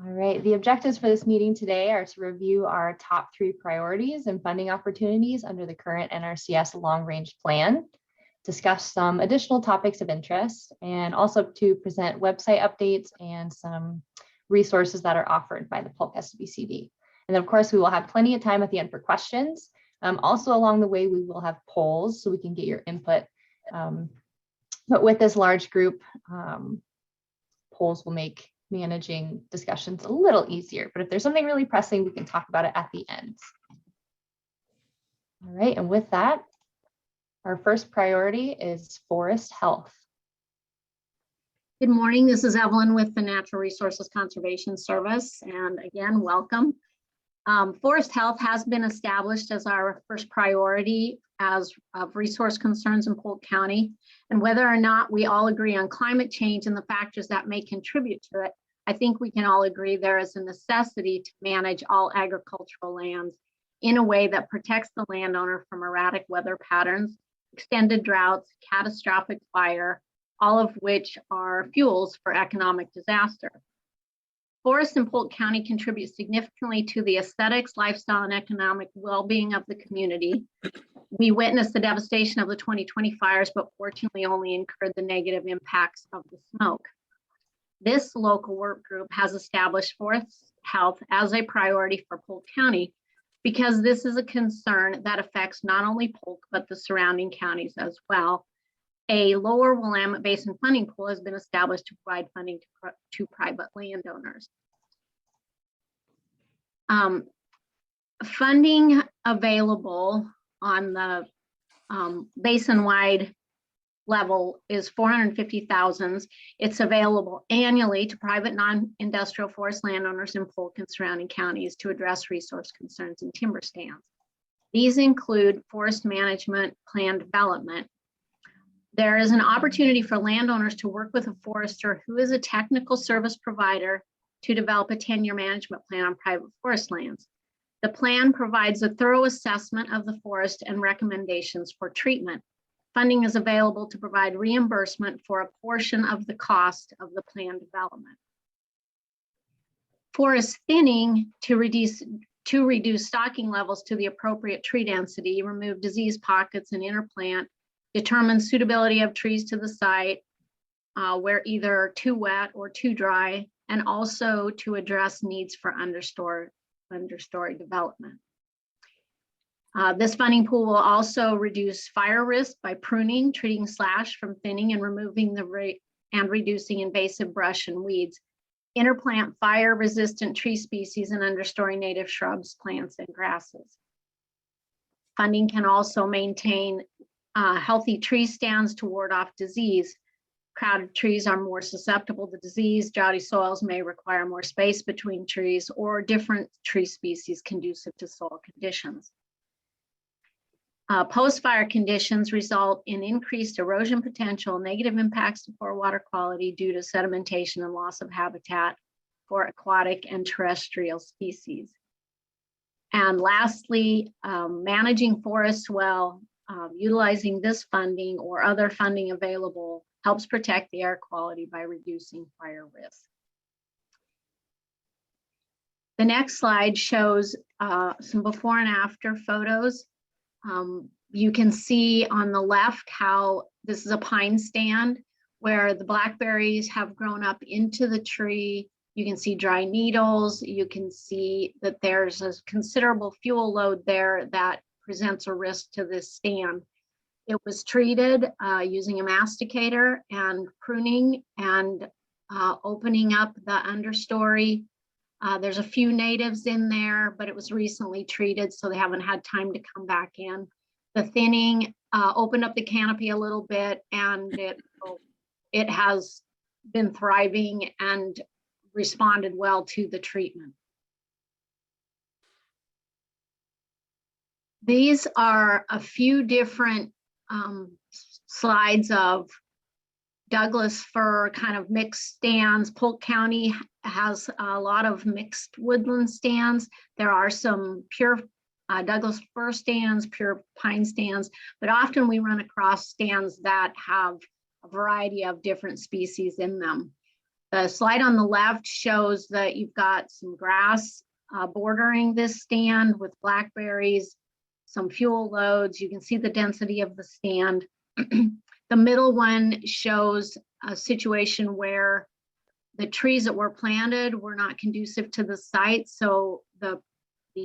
All right, the objectives for this meeting today are to review our top 3 priorities and funding opportunities under the current NRCS Long Range Plan, discuss some additional topics of interest, and also to present website updates and some resources that are offered by the Polk SWCD. And of course, we will have plenty of time at the end for questions. Also along the way, we will have polls so we can get your input. But with this large group, polls will make managing discussions a little easier, but if there's something really pressing, we can talk about it at the end. All right, and with that, our first priority is forest health. Good morning, this is Evelyn with the Natural Resources Conservation Service, and again, welcome. Forest health has been established as our first priority as of resource concerns in Polk County, and whether or not we all agree on climate change and the factors that may contribute to it, I think we can all agree there is a necessity to manage all agricultural lands in a way that protects the landowner from erratic weather patterns, extended droughts, catastrophic fire, all of which are fuels for economic disaster. Forests in Polk County contribute significantly to the aesthetics, lifestyle, and economic well-being of the community. We witnessed the devastation of the 2020 fires, but fortunately only incurred the negative impacts of the smoke. This local work group has established forest health as a priority for Polk County because this is a concern that affects not only Polk, but the surrounding counties as well. A lower Willamette Basin funding pool has been established to provide funding to private landowners. Funding available on the basin-wide level is $450,000. It's available annually to private non-industrial forest landowners in Polk and surrounding counties to address resource concerns and timber stands. These include forest management plan development. There is an opportunity for landowners to work with a forester who is a technical service provider to develop a 10-year management plan on private forest lands. The plan provides a thorough assessment of the forest and recommendations for treatment. Funding is available to provide reimbursement for a portion of the cost of the plan development. Forest thinning to reduce stocking levels to the appropriate tree density, remove disease pockets and interplant, determine suitability of trees to the site where either too wet or too dry, and also to address needs for understory development. This funding pool will also reduce fire risk by pruning, treating slash from thinning, and removing and reducing invasive brush and weeds. Interplant fire-resistant tree species and understory native shrubs, plants, and grasses. Funding can also maintain healthy tree stands to ward off disease. Crowded trees are more susceptible to disease. Droughty soils may require more space between trees, or different tree species conducive to soil conditions. Post-fire conditions result in increased erosion potential, negative impacts to poor water quality due to sedimentation and loss of habitat for aquatic and terrestrial species. And lastly, managing forests well, utilizing this funding or other funding available helps protect the air quality by reducing fire risk. The next slide shows some before and after photos. You can see on the left how this is a pine stand where the blackberries have grown up into the tree. You can see dry needles. You can see that there's a considerable fuel load there that presents a risk to this stand. It was treated using a masticator and pruning and opening up the understory. There's a few natives in there, but it was recently treated, so they haven't had time to come back in. The thinning opened up the canopy a little bit, and it has been thriving and responded well to the treatment. These are a few different slides of Douglas fir kind of mixed stands. Polk County has a lot of mixed woodland stands. There are some pure Douglas fir stands, pure pine stands, but often we run across stands that have a variety of different species in them. The slide on the left shows that you've got some grass bordering this stand with blackberries, some fuel loads. You can see the density of the stand. The middle one shows a situation where the trees that were planted were not conducive to the site, so the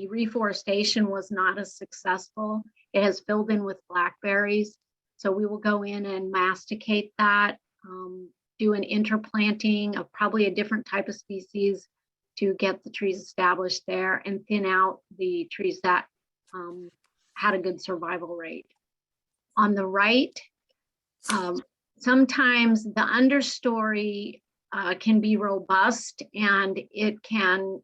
reforestation was not as successful. It has filled in with blackberries. So we will go in and masticate that, do an interplanting of probably a different type of species to get the trees established there and thin out the trees that had a good survival rate. On the right, sometimes the understory can be robust and it can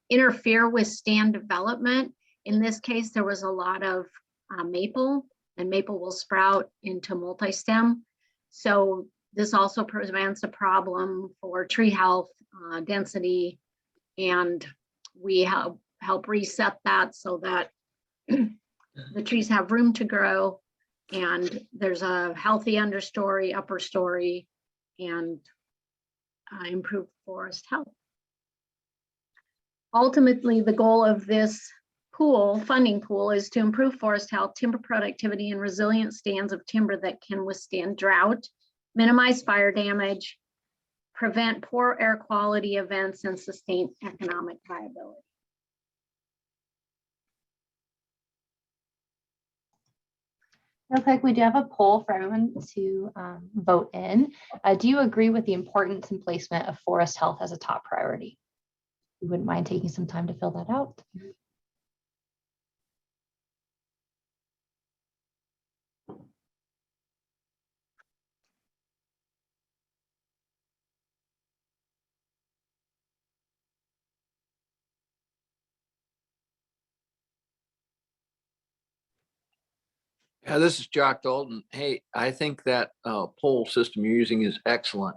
interfere with stand development. In this case, there was a lot of maple, and maple will sprout into multi-stem. So this also presents a problem for tree health, density, and we help reset that so that the trees have room to grow and there's a healthy understory, upper story, and improved forest health. Ultimately, the goal of this funding pool, is to improve forest health, timber productivity, and resilient stands of timber that can withstand drought, minimize fire damage, prevent poor air quality events, and sustain economic viability. Real quick, we do have a poll for everyone to vote in. Do you agree with the importance and placement of forest health as a top priority? You wouldn't mind taking some time to fill that out. Yeah, this is Jock Dalton. Hey, I think that poll system you're using is excellent.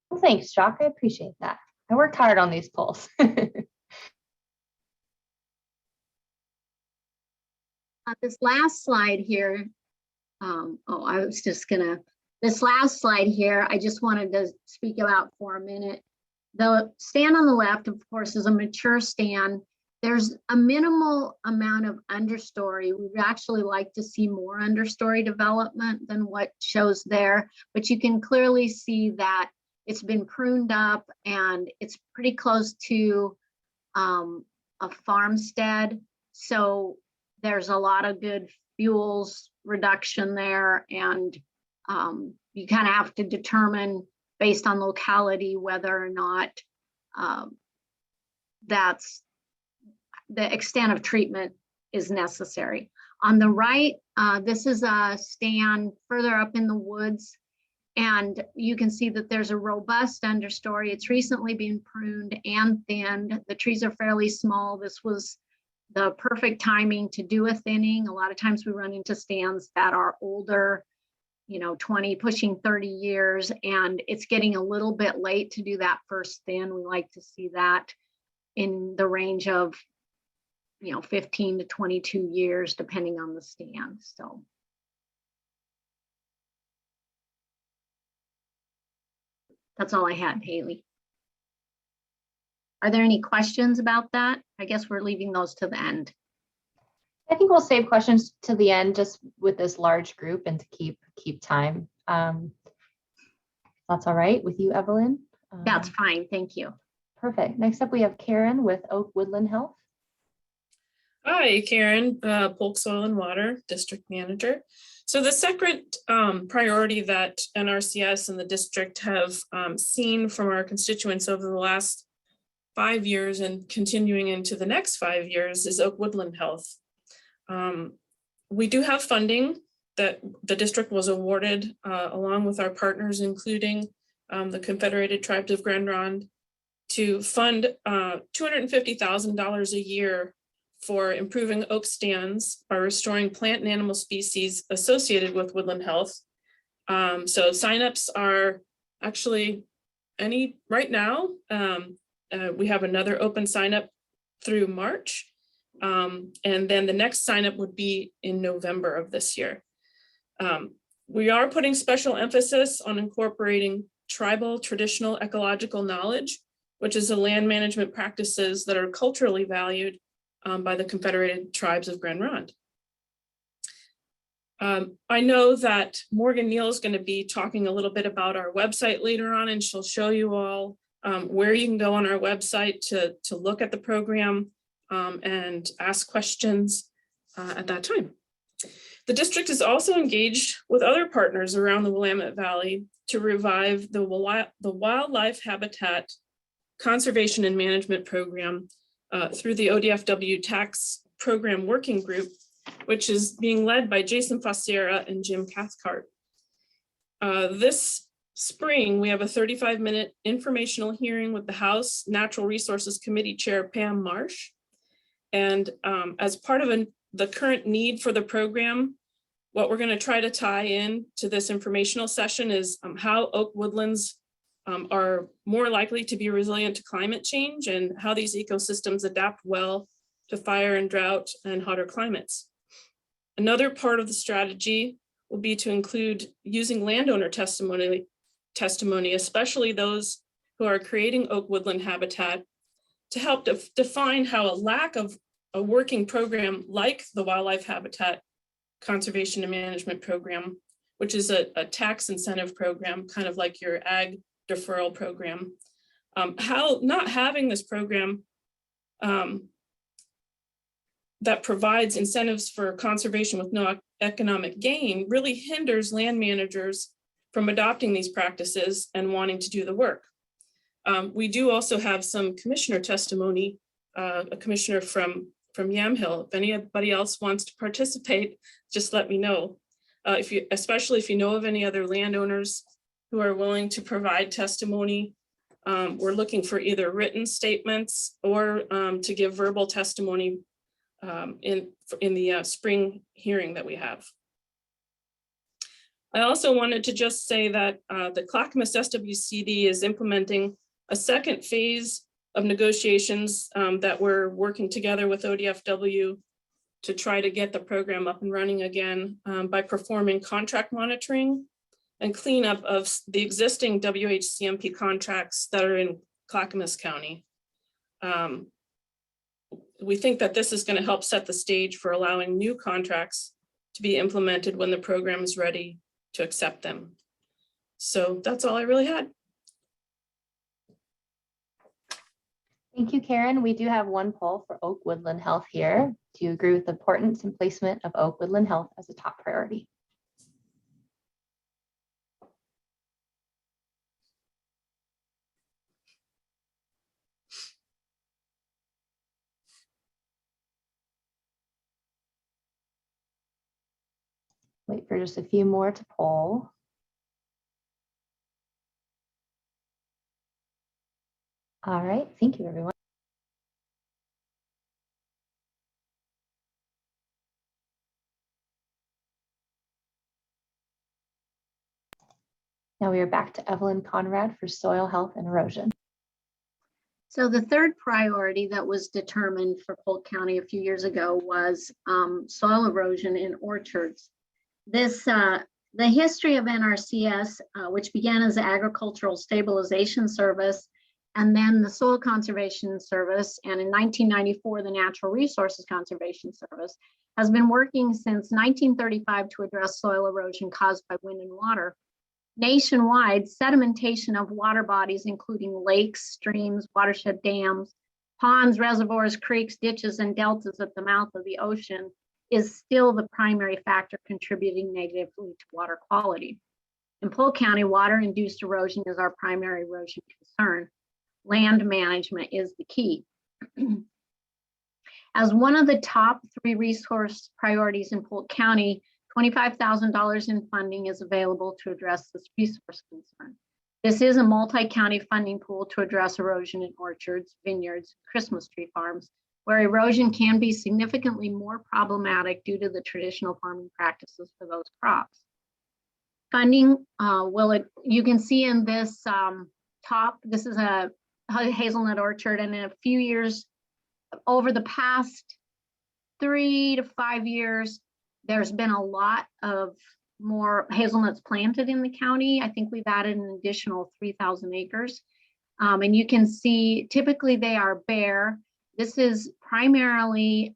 Well, thanks, Jock. I appreciate that. I worked hard on these polls. This last slide here, this last slide here, I just wanted to speak about for a minute. The stand on the left, of course, is a mature stand. There's a minimal amount of understory. We'd actually like to see more understory development than what shows there, but you can clearly see that it's been pruned up and it's pretty close to a farmstead. So there's a lot of good fuels reduction there, and you kind of have to determine based on locality whether or not that's the extent of treatment is necessary. On the right, this is a stand further up in the woods, and you can see that there's a robust understory. It's recently been pruned and thinned. The trees are fairly small. This was the perfect timing to do a thinning. A lot of times we run into stands that are older, 20, pushing 30 years, and it's getting a little bit late to do that first thin. We like to see that in the range of 15 to 22 years, depending on the stand. So that's all I had, Haley. Are there any questions about that? I guess we're leaving those to the end. I think we'll save questions to the end, just with this large group and to keep time. That's all right with you, Evelyn? That's fine, thank you. Perfect. Next up, we have Karen with Woodland Health. Hi, Karen, Polk Soil and Water District Manager. So the second priority that NRCS and the district have seen from our constituents over the last 5 years and continuing into the next 5 years is Oak Woodland Health. We do have funding that the district was awarded along with our partners, including the Confederated Tribes of Grand Ronde, to fund $250,000 a year for improving oak stands by restoring plant and animal species associated with Woodland Health. So signups are actually right now. We have another open sign up through March. And then the next sign up would be in November of this year. We are putting special emphasis on incorporating tribal traditional ecological knowledge, which is the land management practices that are culturally valued by the Confederated Tribes of Grand Ronde. I know that Morgan Neal is going to be talking a little bit about our website later on, and she'll show you all where you can go on our website to look at the program and ask questions at that time. The district is also engaged with other partners around the Willamette Valley to revive the wildlife habitat conservation and management program through the ODFW tax program working group, which is being led by Jason Fossera and Jim Cathcart. This spring, we have a 35-minute informational hearing with the House Natural Resources Committee Chair Pam Marsh. And as part of the current need for the program, what we're going to try to tie in to this informational session is how oak woodlands are more likely to be resilient to climate change and how these ecosystems adapt well to fire and drought and hotter climates. Another part of the strategy will be to include using landowner testimony, especially those who are creating oak woodland habitat, to help define how a lack of a working program like the Wildlife Habitat Conservation and Management Program, which is a tax incentive program, kind of like your ag deferral program, how not having this program that provides incentives for conservation with no economic gain really hinders land managers from adopting these practices and wanting to do the work. We do also have some commissioner testimony, a commissioner from Yamhill. If anybody else wants to participate, just let me know. Especially if you know of any other landowners who are willing to provide testimony. We're looking for either written statements or to give verbal testimony in the spring hearing that we have. I also wanted to just say that the Clackamas SWCD is implementing a second phase of negotiations that we're working together with ODFW to try to get the program up and running again by performing contract monitoring and cleanup of the existing WHCMP contracts that are in Clackamas County. We think that this is going to help set the stage for allowing new contracts to be implemented when the program is ready to accept them. So that's all I really had. Thank you, Karen. We do have one poll for Oak Woodland Health here. Do you agree with the importance and placement of Oak Woodland Health as a top priority? Wait for just a few more to poll. All right, thank you, everyone. Now we are back to Evelyn Conrad for soil health and erosion. So the third priority that was determined for Polk County a few years ago was soil erosion in orchards. The history of NRCS, which began as the Agricultural Stabilization Service, and then the Soil Conservation Service, and in 1994, the Natural Resources Conservation Service, has been working since 1935 to address soil erosion caused by wind and water. Nationwide, sedimentation of water bodies, including lakes, streams, watershed dams, ponds, reservoirs, creeks, ditches, and deltas at the mouth of the ocean, is still the primary factor contributing negatively to water quality. In Polk County, water-induced erosion is our primary erosion concern. Land management is the key. As one of the top 3 resource priorities in Polk County, $25,000 in funding is available to address this resource concern. This is a multi-county funding pool to address erosion in orchards, vineyards, Christmas tree farms, where erosion can be significantly more problematic due to the traditional farming practices for those crops. Funding, you can see in this top, this is a hazelnut orchard, and in a few years, over the past 3 to 5 years, there's been a lot of more hazelnuts planted in the county. I think we've added an additional 3,000 acres. And you can see typically they are bare. This is primarily,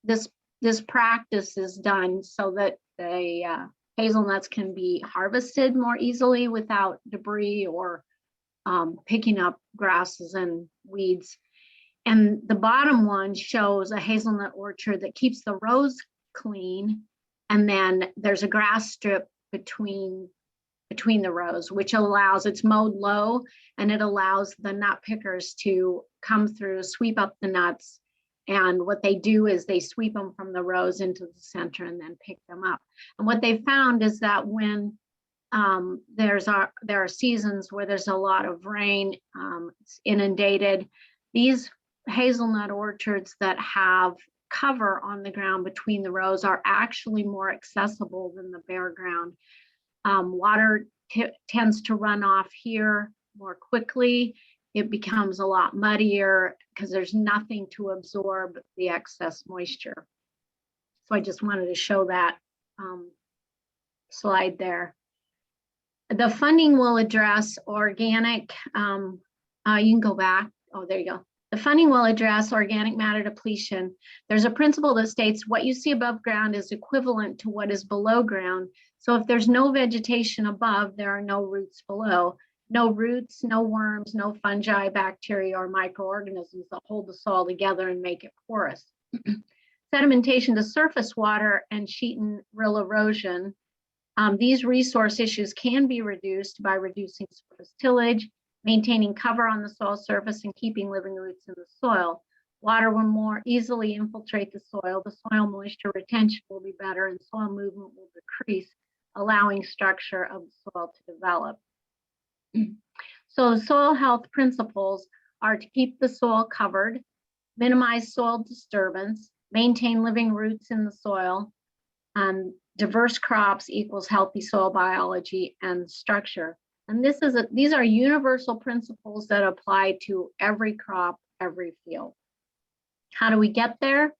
this practice is done so that the hazelnuts can be harvested more easily without debris or picking up grasses and weeds. And the bottom one shows a hazelnut orchard that keeps the rows clean. And then there's a grass strip between the rows, which allows, it's mowed low, and it allows the nut pickers to come through, sweep up the nuts. And what they do is they sweep them from the rows into the center and then pick them up. And what they found is that when there are seasons where there's a lot of rain, it's inundated, these hazelnut orchards that have cover on the ground between the rows are actually more accessible than the bare ground. Water tends to run off here more quickly. It becomes a lot muddier because there's nothing to absorb the excess moisture. So I just wanted to show that slide there. The funding will address organic, you can go back. Oh, there you go. The funding will address organic matter depletion. There's a principle that states what you see above ground is equivalent to what is below ground. So if there's no vegetation above, there are no roots below. No roots, no worms, no fungi, bacteria, or microorganisms that hold the soil together and make it porous. Sedimentation to surface water and sheet and rill erosion. These resource issues can be reduced by reducing surface tillage, maintaining cover on the soil surface, and keeping living roots in the soil. Water will more easily infiltrate the soil. The soil moisture retention will be better, and soil movement will decrease, allowing structure of the soil to develop. So soil health principles are to keep the soil covered, minimize soil disturbance, maintain living roots in the soil, and diverse crops equals healthy soil biology and structure. And these are universal principles that apply to every crop, every field. How do we get there?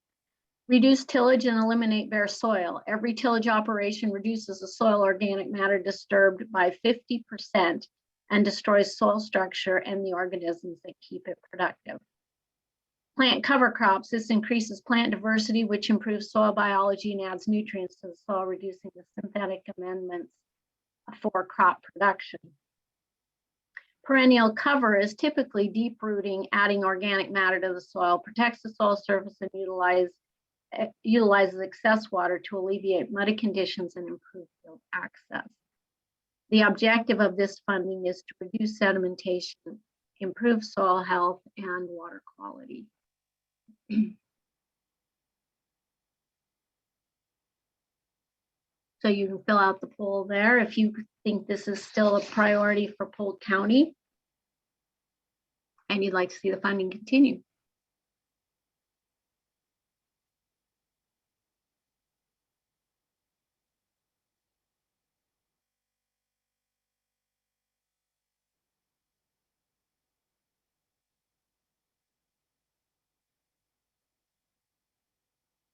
Reduce tillage and eliminate bare soil. Every tillage operation reduces the soil organic matter disturbed by 50% and destroys soil structure and the organisms that keep it productive. Plant cover crops. This increases plant diversity, which improves soil biology and adds nutrients to the soil, reducing the synthetic amendments for crop production. Perennial cover is typically deep rooting, adding organic matter to the soil, protects the soil surface, and utilizes excess water to alleviate muddy conditions and improve field access. The objective of this funding is to reduce sedimentation, improve soil health, and water quality. So you can fill out the poll there if you think this is still a priority for Polk County and you'd like to see the funding continue.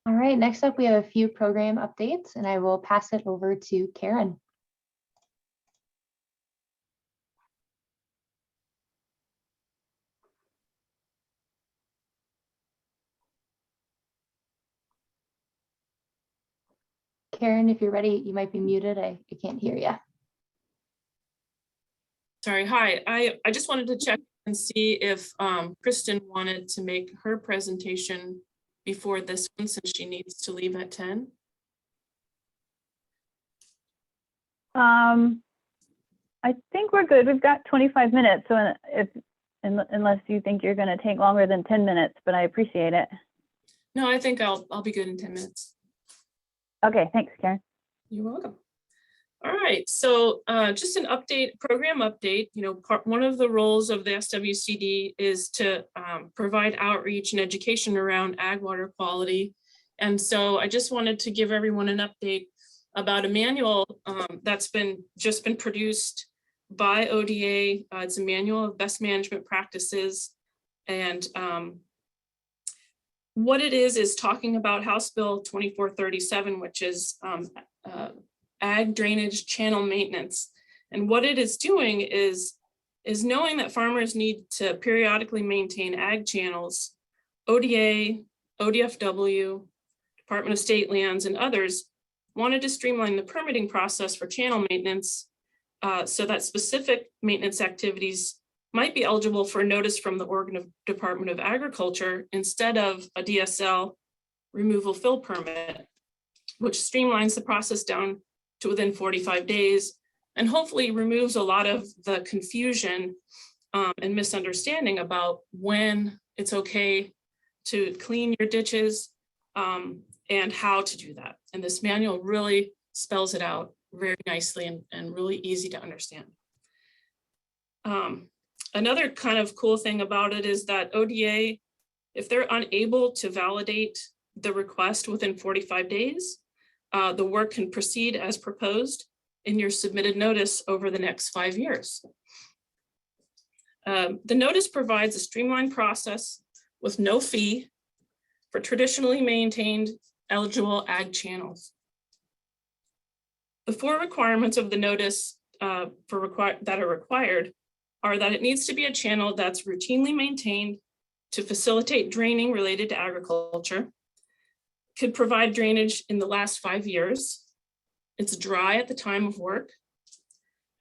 All right, next up, we have a few program updates, and I will pass it over to Karen. Karen, if you're ready, you might be muted. I can't hear you. Sorry, hi. I just wanted to check and see if Kristen wanted to make her presentation before this one, since she needs to leave at 10. I think we're good. We've got 25 minutes, so unless you think you're going to take longer than 10 minutes, but I appreciate it. No, I think I'll be good in 10 minutes. Okay, thanks, Karen. You're welcome. All right, so just an update, program update. You know, one of the roles of the SWCD is to provide outreach and education around ag water quality. And so I just wanted to give everyone an update about a manual that's just been produced by ODA. It's a manual of best management practices. And what it is talking about House Bill 2437, which is ag drainage channel maintenance. And what it is doing is knowing that farmers need to periodically maintain ag channels. ODA, ODFW, Department of State Lands, and others wanted to streamline the permitting process for channel maintenance so that specific maintenance activities might be eligible for a notice from the Oregon Department of Agriculture instead of a DSL removal fill permit, which streamlines the process down to within 45 days and hopefully removes a lot of the confusion and misunderstanding about when it's okay to clean your ditches and how to do that. And this manual really spells it out very nicely and really easy to understand. Another kind of cool thing about it is that ODA, if they're unable to validate the request within 45 days, the work can proceed as proposed in your submitted notice over the next 5 years. The notice provides a streamlined process with no fee for traditionally maintained eligible ag channels. The 4 requirements of the notice that are required are that it needs to be a channel that's routinely maintained to facilitate draining related to agriculture, could provide drainage in the last 5 years, it's dry at the time of work,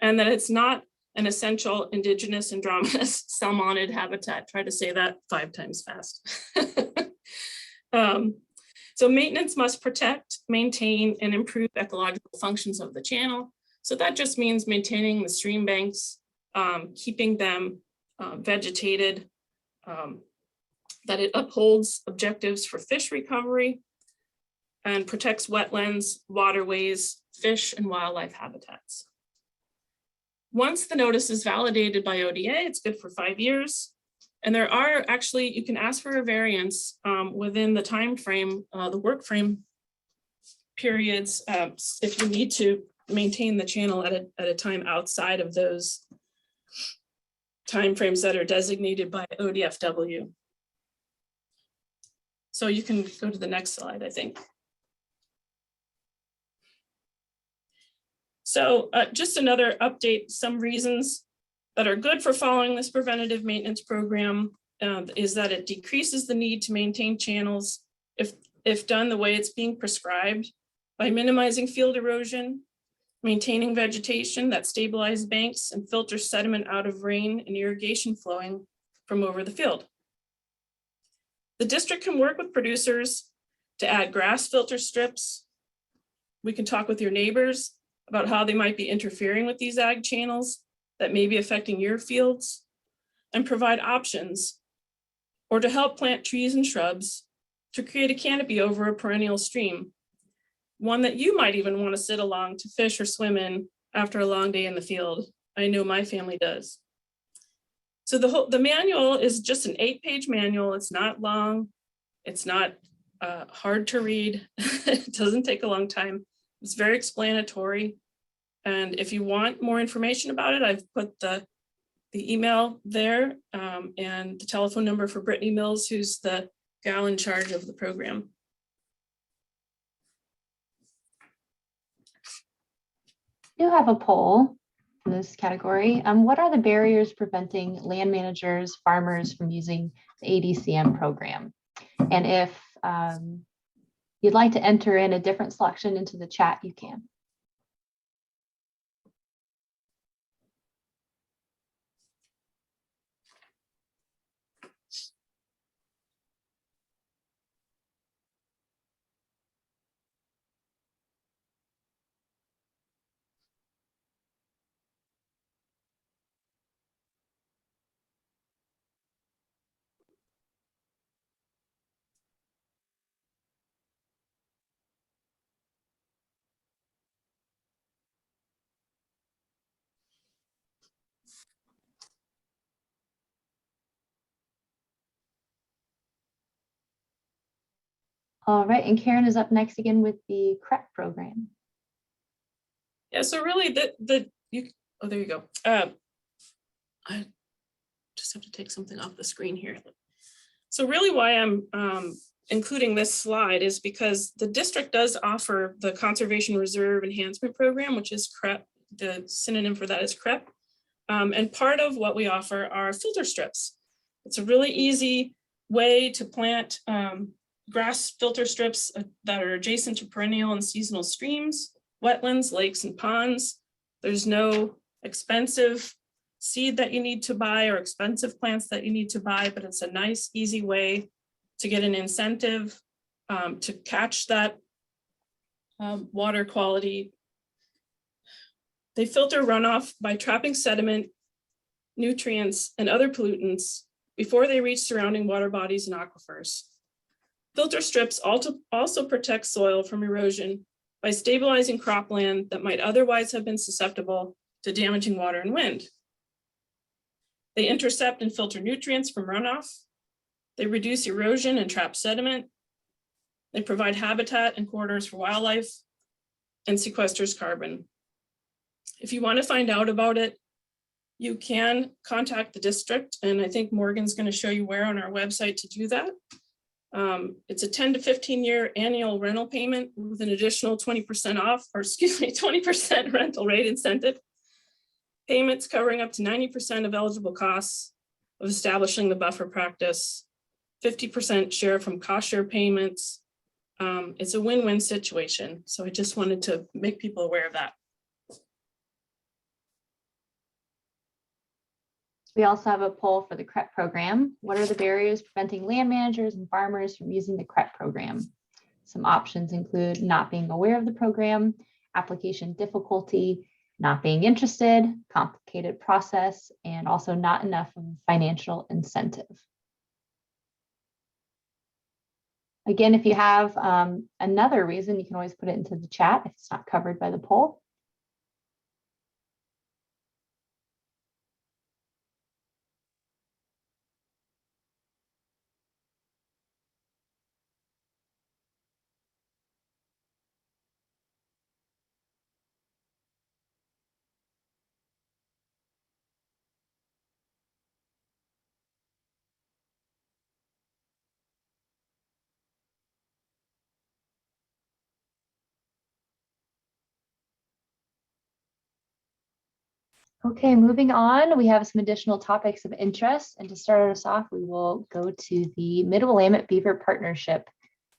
and that it's not an essential indigenous androgynous salmonid habitat. Try to say that 5 times fast. So maintenance must protect, maintain, and improve ecological functions of the channel. So that just means maintaining the stream banks, keeping them vegetated, that it upholds objectives for fish recovery and protects wetlands, waterways, fish, and wildlife habitats. Once the notice is validated by ODA, it's good for 5 years. And there are actually, you can ask for a variance within the time frame, the work frame periods, if you need to maintain the channel at a time outside of those timeframes that are designated by ODFW. So you can go to the next slide, I think. So just another update, some reasons that are good for following this preventative maintenance program is that it decreases the need to maintain channels if done the way it's being prescribed by minimizing field erosion, maintaining vegetation that stabilizes banks and filters sediment out of rain and irrigation flowing from over the field. The district can work with producers to add grass filter strips. We can talk with your neighbors about how they might be interfering with these ag channels that may be affecting your fields, and provide options, or to help plant trees and shrubs to create a canopy over a perennial stream, one that you might even want to sit along to fish or swim in after a long day in the field. I know my family does. So the manual is just an 8-page manual. It's not long. It's not hard to read. It doesn't take a long time. It's very explanatory. And if you want more information about it, I've put the email there and the telephone number for Brittany Mills, who's the gal in charge of the program. We do have a poll in this category. What are the barriers preventing land managers, farmers from using the ADCM program? And if you'd like to enter in a different selection into the chat, you can. All right, and Karen is up next again with the CREP program. Yeah, so really oh, there you go. I just have to take something off the screen here. So really why I'm including this slide is because the district does offer the Conservation Reserve Enhancement Program, which is CREP. The synonym for that is CREP. And part of what we offer are filter strips. It's a really easy way to plant grass filter strips that are adjacent to perennial and seasonal streams, wetlands, lakes, and ponds. There's no expensive seed that you need to buy or expensive plants that you need to buy, but it's a nice, easy way to get an incentive to catch that water quality. They filter runoff by trapping sediment, nutrients, and other pollutants before they reach surrounding water bodies and aquifers. Filter strips also protect soil from erosion by stabilizing cropland that might otherwise have been susceptible to damaging water and wind. They intercept and filter nutrients from runoff. They reduce erosion and trap sediment. They provide habitat and corridors for wildlife and sequesters carbon. If you want to find out about it, you can contact the district, and I think Morgan's going to show you where on our website to do that. It's a 10 to 15 year annual rental payment with an additional 20% off, or excuse me, 20% rental rate incentive. Payments covering up to 90% of eligible costs of establishing the buffer practice, 50% share from cost share payments. It's a win-win situation. So I just wanted to make people aware of that. We also have a poll for the CREP program. What are the barriers preventing land managers and farmers from using the CREP program? Some options include not being aware of the program, application difficulty, not being interested, complicated process, and also not enough of a financial incentive. Again, if you have another reason, you can always put it into the chat if it's not covered by the poll. Okay, moving on, we have some additional topics of interest. And to start us off, we will go to the Mid-Willamette Beaver Partnership.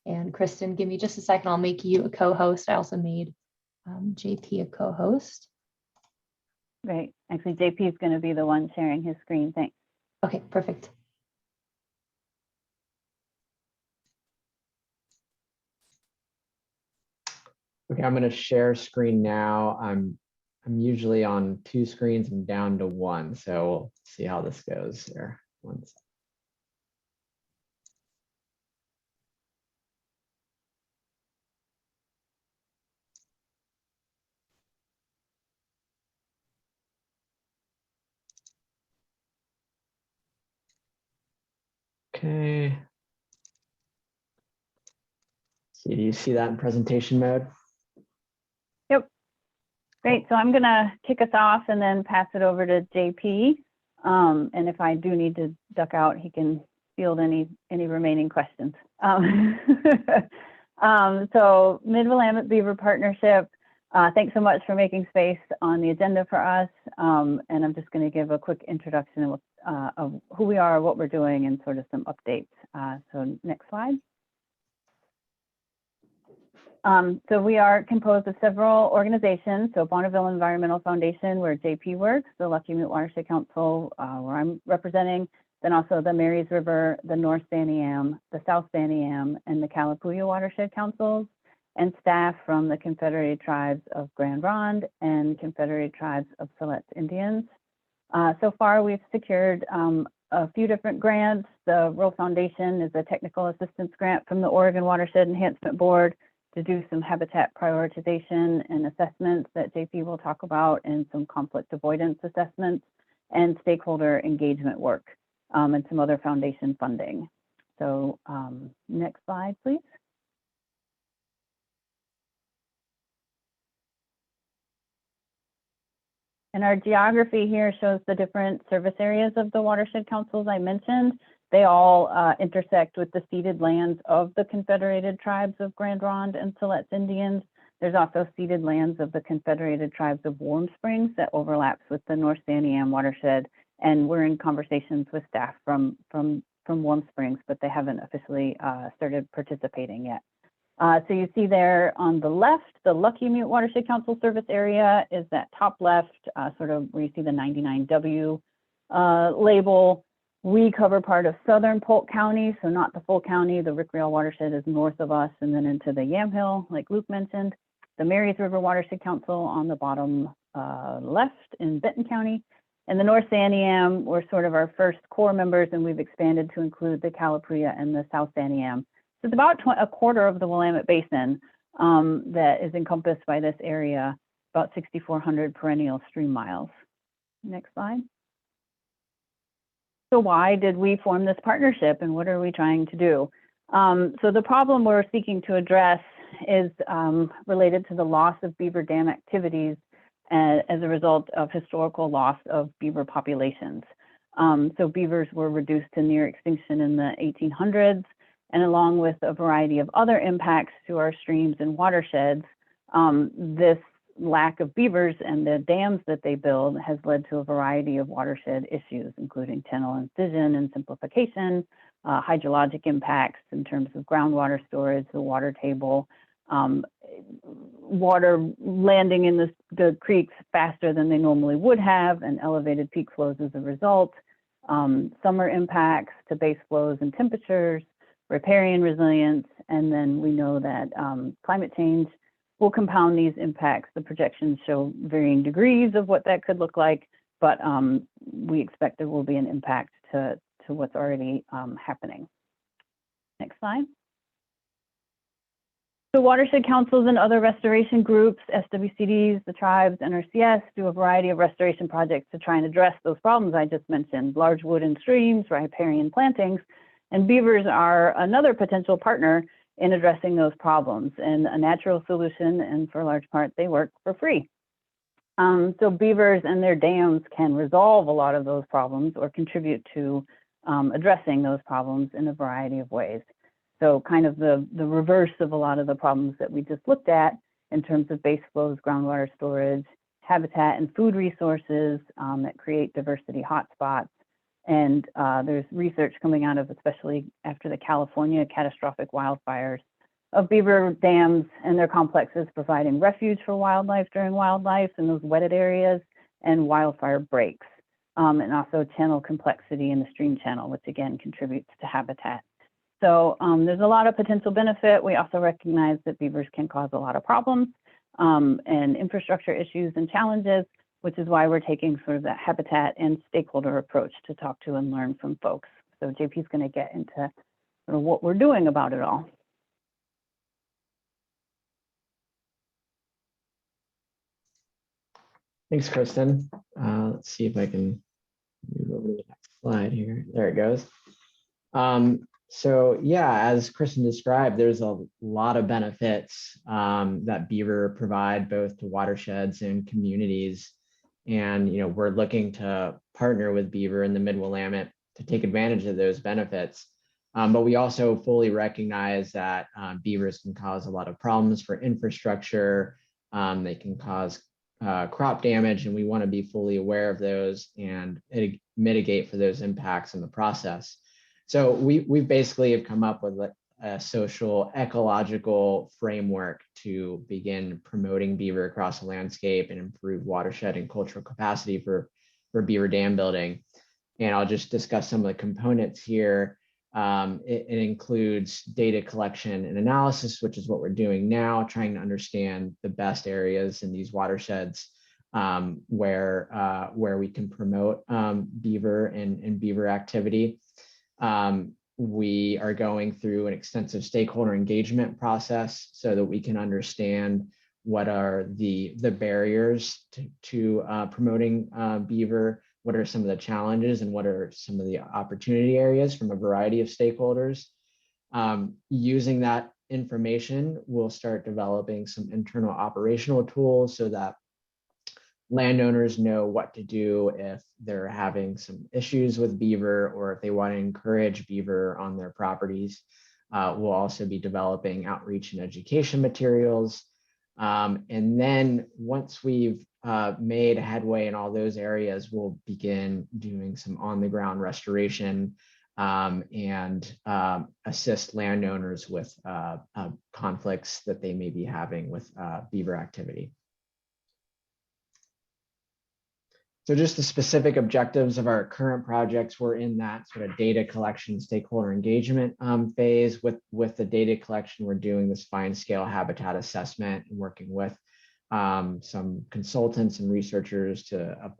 And Kristen, give me just a second. I'll make you a co-host. I also made JP a co-host. Great. Actually, JP is going to be the one sharing his screen. Thanks. Okay, perfect. Okay, I'm going to share screen now. I'm usually on 2 screens. I'm down to 1, so we'll see how this goes here. 1 second. Okay. So do you see that in presentation mode? Yep. Great. So I'm going to kick us off and then pass it over to JP. And if I do need to duck out, he can field any remaining questions. So Mid-Willamette Beaver Partnership, thanks so much for making space on the agenda for us. And I'm just going to give a quick introduction of who we are, what we're doing, and sort of some updates. So next slide. So we are composed of several organizations. So Bonneville Environmental Foundation, where JP works, the Lucky Mute Watershed Council, where I'm representing, then also the Marys River, the North Santiam, the South Santiam, and the Kalapuya Watershed Councils, and staff from the Confederated Tribes of Grand Ronde and Confederated Tribes of Siletz Indians. So far, we've secured a few different grants. The Rural Foundation is a technical assistance grant from the Oregon Watershed Enhancement Board to do some habitat prioritization and assessments that JP will talk about, and some conflict avoidance assessments and stakeholder engagement work, and some other foundation funding. So next slide, please. And our geography here shows the different service areas of the watershed councils I mentioned. They all intersect with the ceded lands of the Confederated Tribes of Grand Ronde and Siletz Indians. There's also ceded lands of the Confederated Tribes of Warm Springs that overlaps with the North Santiam watershed. And we're in conversations with staff from Warm Springs, but they haven't officially started participating yet. So you see there on the left, the Lucky Mute Watershed Council service area is that top left, sort of where you see the 99W label. We cover part of southern Polk County, so not the full county. The Rickreall watershed is north of us and then into the Yamhill, like Luke mentioned. The Marys River Watershed Council on the bottom left in Benton County. And the North Santiam were sort of our first core members, and we've expanded to include the Caliprea and the South Santiam. So it's about a quarter of the Willamette Basin that is encompassed by this area, about 6,400 perennial stream miles. Next slide. So why did we form this partnership, and what are we trying to do? So the problem we're seeking to address is related to the loss of beaver dam activities as a result of historical loss of beaver populations. So beavers were reduced to near extinction in the 1800s, and along with a variety of other impacts to our streams and watersheds, this lack of beavers and the dams that they build has led to a variety of watershed issues, including channel incision and simplification, hydrologic impacts in terms of groundwater storage, the water table, water landing in the creeks faster than they normally would have, and elevated peak flows as a result, summer impacts to base flows and temperatures, riparian resilience, and then we know that climate change will compound these impacts. The projections show varying degrees of what that could look like, but we expect there will be an impact to what's already happening. Next slide. So watershed councils and other restoration groups, SWCDs, the tribes, NRCS, do a variety of restoration projects to try and address those problems I just mentioned, large wood and streams, riparian plantings, and beavers are another potential partner in addressing those problems, and a natural solution, and for a large part, they work for free. So beavers and their dams can resolve a lot of those problems or contribute to addressing those problems in a variety of ways. So kind of the reverse of a lot of the problems that we just looked at in terms of base flows, groundwater storage, habitat and food resources that create diversity hotspots. And there's research coming out of, especially after the California catastrophic wildfires, of beaver dams and their complexes providing refuge for wildlife during wildlife in those wetted areas and wildfire breaks, and also channel complexity in the stream channel, which again contributes to habitat. So there's a lot of potential benefit. We also recognize that beavers can cause a lot of problems and infrastructure issues and challenges, which is why we're taking sort of that habitat and stakeholder approach to talk to and learn from folks. So JP is going to get into sort of what we're doing about it all. Thanks, Kristen. Let's see if I can move over to the next slide here. There it goes. So yeah, as Kristen described, there's a lot of benefits that beaver provide both to watersheds and communities. And we're looking to partner with beaver in the Mid-Willamette to take advantage of those benefits. But we also fully recognize that beavers can cause a lot of problems for infrastructure. They can cause crop damage, and we want to be fully aware of those and mitigate for those impacts in the process. So we basically have come up with a social ecological framework to begin promoting beaver across the landscape and improve watershed and cultural capacity for beaver dam building. And I'll just discuss some of the components here. It includes data collection and analysis, which is what we're doing now, trying to understand the best areas in these watersheds where we can promote beaver and beaver activity. We are going through an extensive stakeholder engagement process so that we can understand what are the barriers to promoting beaver, what are some of the challenges, and what are some of the opportunity areas from a variety of stakeholders. Using that information, we'll start developing some internal operational tools so that landowners know what to do if they're having some issues with beaver or if they want to encourage beaver on their properties. We'll also be developing outreach and education materials. And then once we've made headway in all those areas, we'll begin doing some on-the-ground restoration and assist landowners with conflicts that they may be having with beaver activity. So just the specific objectives of our current projects, we're in that sort of data collection, stakeholder engagement phase. With the data collection, we're doing this fine scale habitat assessment and working with some consultants and researchers to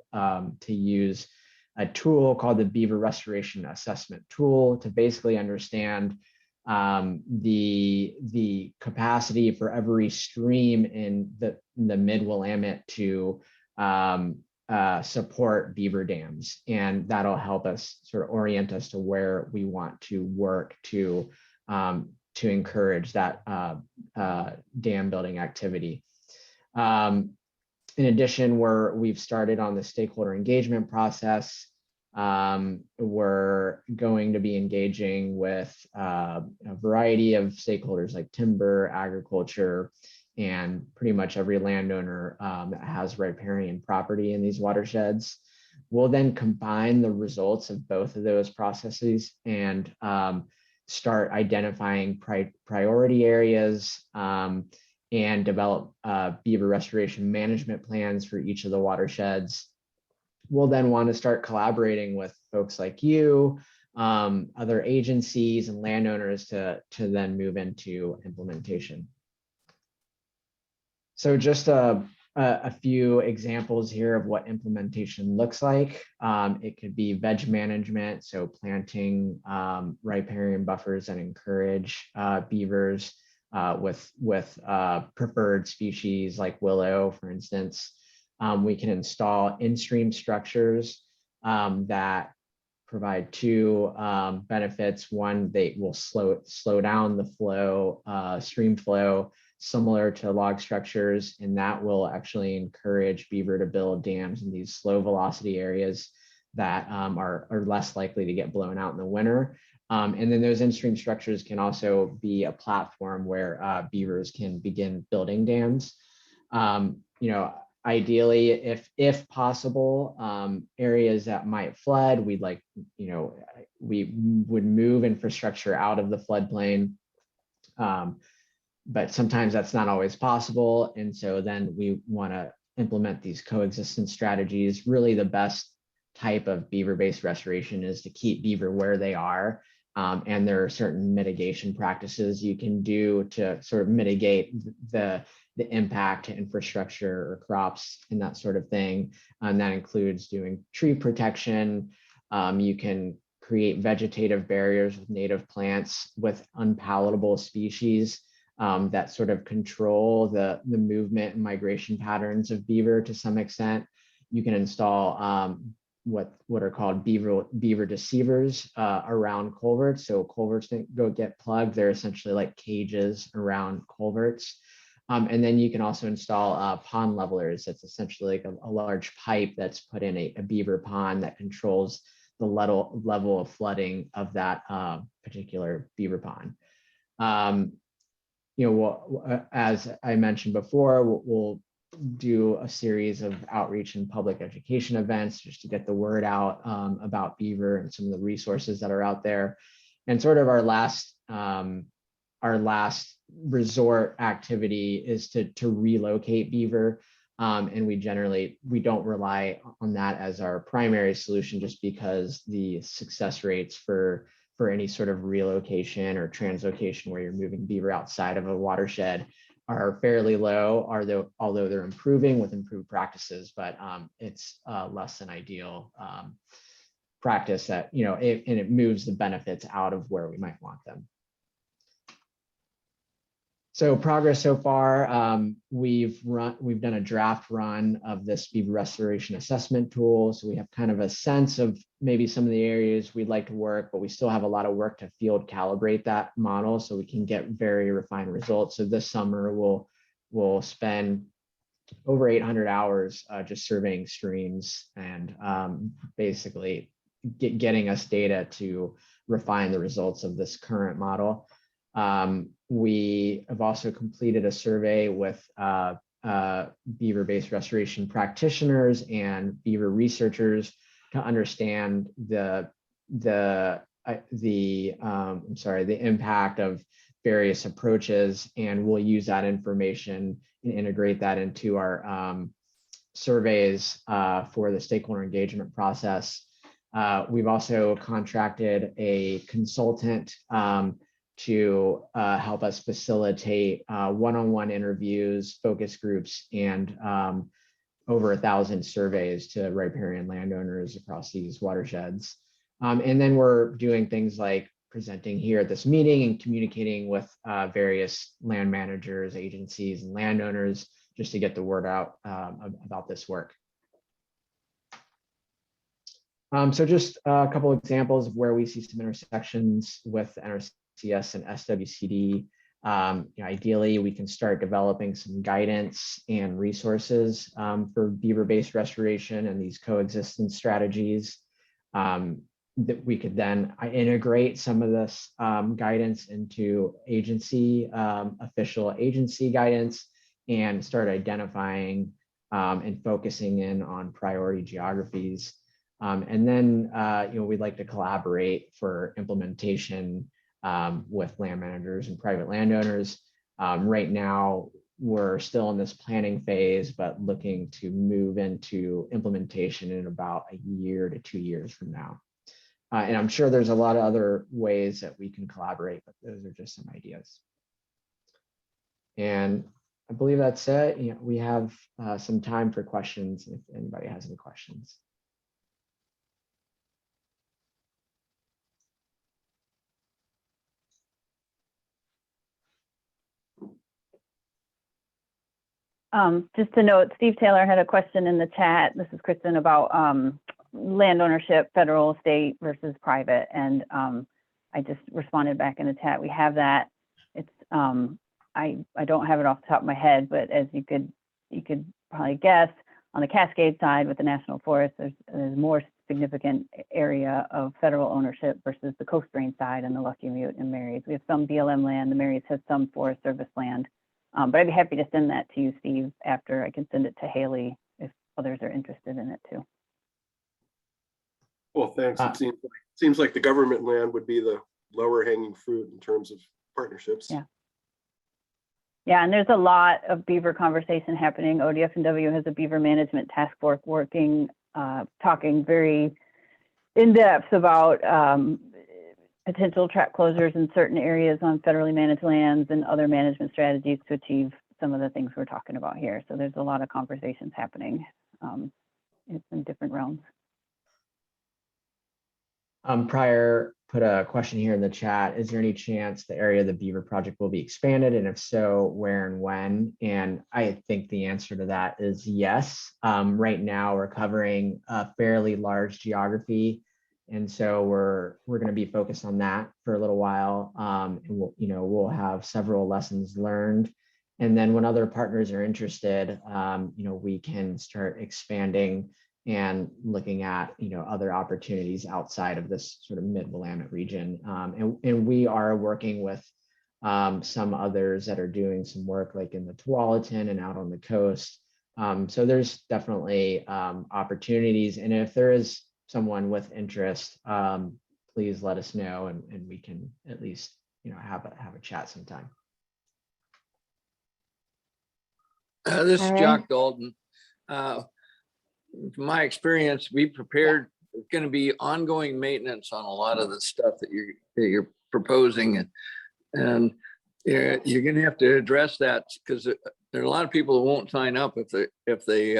use a tool called the Beaver Restoration Assessment Tool to basically understand the capacity for every stream in the Mid-Willamette to support beaver dams, and that'll help us sort of orient us to where we want to work to encourage that dam building activity. In addition, we've started on the stakeholder engagement process. We're going to be engaging with a variety of stakeholders like timber, agriculture, and pretty much every landowner that has riparian property in these watersheds. We'll then combine the results of both of those processes and start identifying priority areas and develop beaver restoration management plans for each of the watersheds. We'll then want to start collaborating with folks like you, other agencies and landowners to then move into implementation. So just a few examples here of what implementation looks like. It could be veg management, so planting riparian buffers and encourage beavers with preferred species like willow, for instance. We can install in-stream structures that provide two benefits. One, they will slow down the flow, stream flow, similar to log structures, and that will actually encourage beaver to build dams in these slow velocity areas that are less likely to get blown out in the winter. And then those in-stream structures can also be a platform where beavers can begin building dams. Ideally, if possible, areas that might flood, we would move infrastructure out of the floodplain. But sometimes that's not always possible. And so then we want to implement these coexistence strategies. Really, the best type of beaver-based restoration is to keep beaver where they are. And there are certain mitigation practices you can do to sort of mitigate the impact to infrastructure or crops and that sort of thing. And that includes doing tree protection. You can create vegetative barriers with native plants with unpalatable species that sort of control the movement and migration patterns of beaver to some extent. You can install what are called beaver deceivers around culverts. So culverts don't get plugged. They're essentially like cages around culverts. And then you can also install pond levelers. That's essentially like a large pipe that's put in a beaver pond that controls the level of flooding of that particular beaver pond. As I mentioned before, we'll do a series of outreach and public education events just to get the word out about beaver and some of the resources that are out there. And sort of our last resort activity is to relocate beaver. And we don't rely on that as our primary solution, just because the success rates for any sort of relocation or translocation where you're moving beaver outside of a watershed are fairly low, although they're improving with improved practices, but it's less than ideal practice that, and it moves the benefits out of where we might want them. So progress so far, we've done a draft run of this beaver restoration assessment tool. So we have kind of a sense of maybe some of the areas we'd like to work, but we still have a lot of work to field calibrate that model so we can get very refined results. So this summer we'll spend over 800 hours just surveying streams and basically getting us data to refine the results of this current model. We have also completed a survey with beaver-based restoration practitioners and beaver researchers to understand the impact of various approaches, and we'll use that information and integrate that into our surveys for the stakeholder engagement process. We've also contracted a consultant to help us facilitate one-on-one interviews, focus groups, and over 1,000 surveys to riparian landowners across these watersheds. And then we're doing things like presenting here at this meeting and communicating with various land managers, agencies, and landowners just to get the word out about this work. So just a couple of examples of where we see some intersections with NRCS and SWCD. Ideally, we can start developing some guidance and resources for beaver-based restoration and these coexistence strategies. That we could then integrate some of this guidance into agency, official agency guidance, and start identifying and focusing in on priority geographies. And then, we'd like to collaborate for implementation with land managers and private landowners. Right now, we're still in this planning phase, but looking to move into implementation in about a year to 2 years from now. And I'm sure there's a lot of other ways that we can collaborate, but those are just some ideas. And I believe that's it. We have some time for questions if anybody has any questions. Just to note, Steve Taylor had a question in the chat. This is Kristen about land ownership, federal, state versus private. And I just responded back in the chat. We have that. It's I don't have it off the top of my head, but as you could probably guess, on the Cascade side with the National Forest, there's more significant area of federal ownership versus the Coast Range side and the Lucky Mute and Marys. We have some BLM land. The Marys have some Forest Service land. But I'd be happy to send that to you, Steve, after. I can send it to Haley if others are interested in it too. Well, thanks. It seems like the government land would be the lower hanging fruit in terms of partnerships. Yeah. Yeah, and there's a lot of beaver conversation happening. ODF&W has a beaver management task force working, talking very in depth about potential trap closures in certain areas on federally managed lands and other management strategies to achieve some of the things we're talking about here. So there's a lot of conversations happening in different realms. Prior, put a question here in the chat. Is there any chance the area of the Beaver project will be expanded? And if so, where and when? And I think the answer to that is yes. Right now, we're covering a fairly large geography. And so we're going to be focused on that for a little while. And we'll have several lessons learned. And then when other partners are interested, we can start expanding and looking at other opportunities outside of this sort of Mid-Willamette region. And we are working with some others that are doing some work like in the Tualatin and out on the coast. So there's definitely opportunities. And if there is someone with interest, please let us know and we can at least have a chat sometime. This is Jock Dalton. From my experience, be prepared. There's going to be ongoing maintenance on a lot of the stuff that you're proposing, and you're going to have to address that because there are a lot of people who won't sign up if they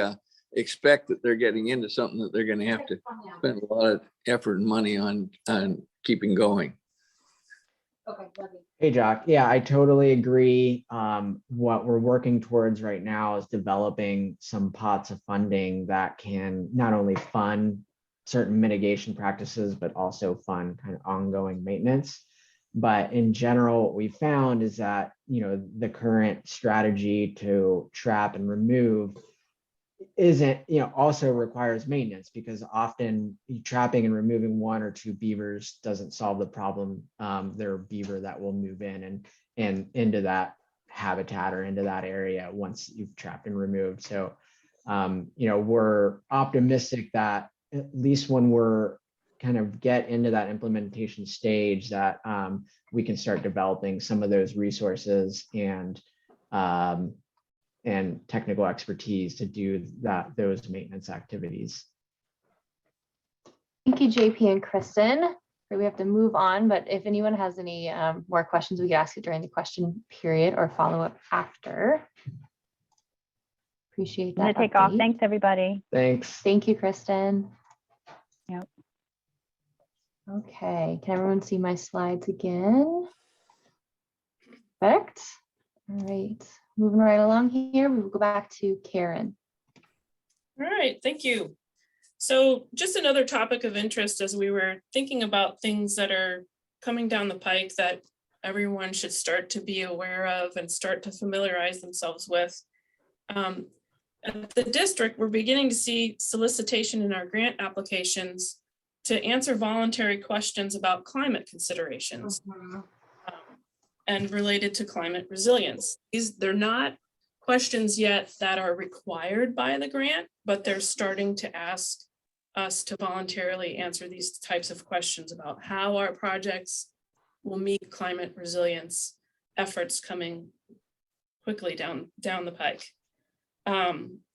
expect that they're getting into something that they're going to have to spend a lot of effort and money on keeping going. Okay, love you. Hey, Jock. Yeah, I totally agree. What we're working towards right now is developing some pots of funding that can not only fund certain mitigation practices, but also fund kind of ongoing maintenance. But in general, what we found is that, the current strategy to trap and remove isn't, also requires maintenance, because often trapping and removing one or two beavers doesn't solve the problem. There are beaver that will move in and into that habitat or into that area once you've trapped and removed. So, we're optimistic that at least when we're kind of get into that implementation stage, that we can start developing some of those resources and technical expertise to do those maintenance activities. Thank you, JP and Kristen. We have to move on, but if anyone has any more questions, we can ask it during the question period or follow up after. Appreciate I'm that. gonna take off. update. Thanks, everybody. Thanks. Thank you, Kristen. Yep. Okay, can everyone see my slides again? Perfect. All right, moving right along here, we will go back to Karen. All right, thank you. So just another topic of interest as we were thinking about things that are coming down the pike that everyone should start to be aware of and start to familiarize themselves with. At the district, we're beginning to see solicitation in our grant applications to answer voluntary questions about climate considerations and related to climate resilience. They're not questions yet that are required by the grant, but they're starting to ask us to voluntarily answer these types of questions about how our projects will meet climate resilience efforts coming quickly down the pike.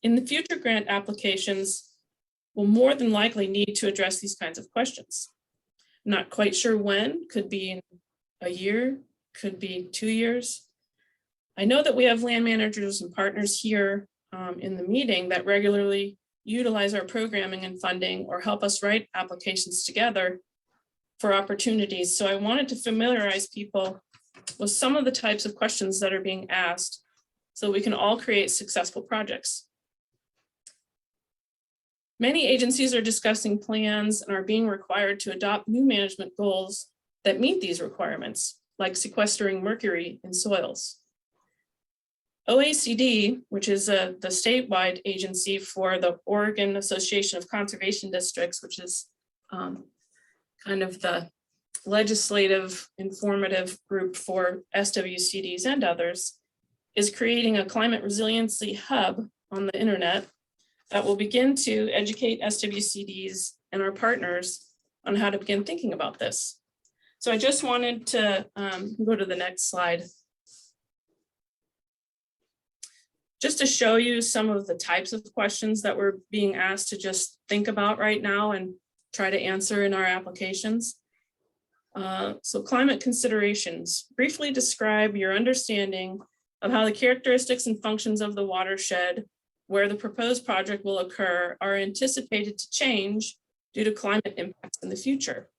In the future grant applications, we'll more than likely need to address these kinds of questions. I'm not quite sure when, could be in a year, could be 2 years. I know that we have land managers and partners here in the meeting that regularly utilize our programming and funding or help us write applications together for opportunities. So I wanted to familiarize people with some of the types of questions that are being asked so we can all create successful projects. Many agencies are discussing plans and are being required to adopt new management goals that meet these requirements, like sequestering mercury in soils. OACD, which is the statewide agency for the Oregon Association of Conservation Districts, which is kind of the legislative informative group for SWCDs and others, is creating a climate resiliency hub on the internet that will begin to educate SWCDs and our partners on how to begin thinking about this. So I just wanted to go to the next slide. Just to show you some of the types of questions that we're being asked to just think about right now and try to answer in our applications. So climate considerations, briefly describe your understanding of how the characteristics and functions of the watershed where the proposed project will occur are anticipated to change due to climate impacts in the future.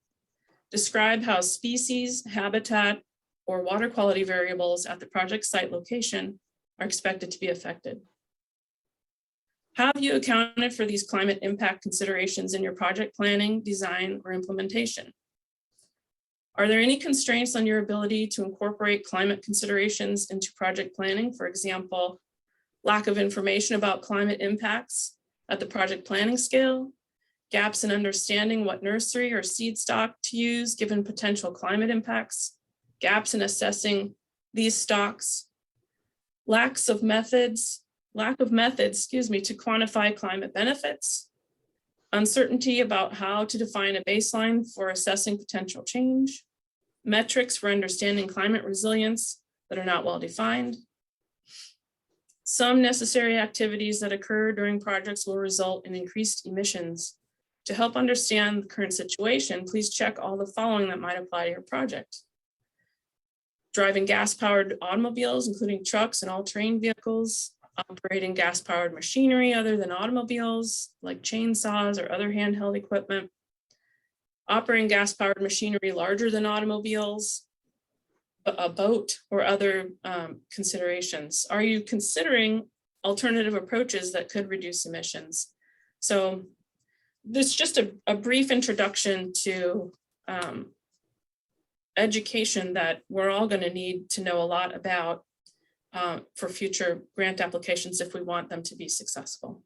Describe how species, habitat, or water quality variables at the project site location are expected to be affected. Have you accounted for these climate impact considerations in your project planning, design, or implementation? Are there any constraints on your ability to incorporate climate considerations into project planning? For example, lack of information about climate impacts at the project planning scale, gaps in understanding what nursery or seed stock to use given potential climate impacts, gaps in assessing these stocks, lack of methods, to quantify climate benefits, uncertainty about how to define a baseline for assessing potential change, metrics for understanding climate resilience that are not well defined. Some necessary activities that occur during projects will result in increased emissions. To help understand the current situation, please check all the following that might apply to your project. Driving gas-powered automobiles, including trucks and all-terrain vehicles, operating gas-powered machinery other than automobiles, like chainsaws or other handheld equipment, operating gas-powered machinery larger than automobiles, a boat, or other considerations. Are you considering alternative approaches that could reduce emissions? So this is just a brief introduction to education that we're all going to need to know a lot about for future grant applications if we want them to be successful.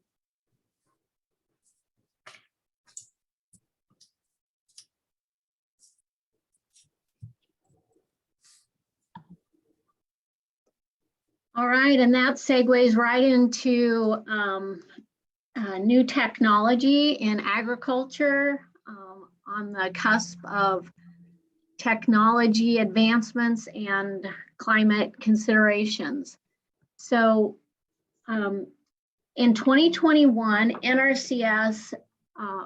All right, and that segues right into new technology in agriculture, on the cusp of technology advancements and climate considerations. So in 2021, NRCS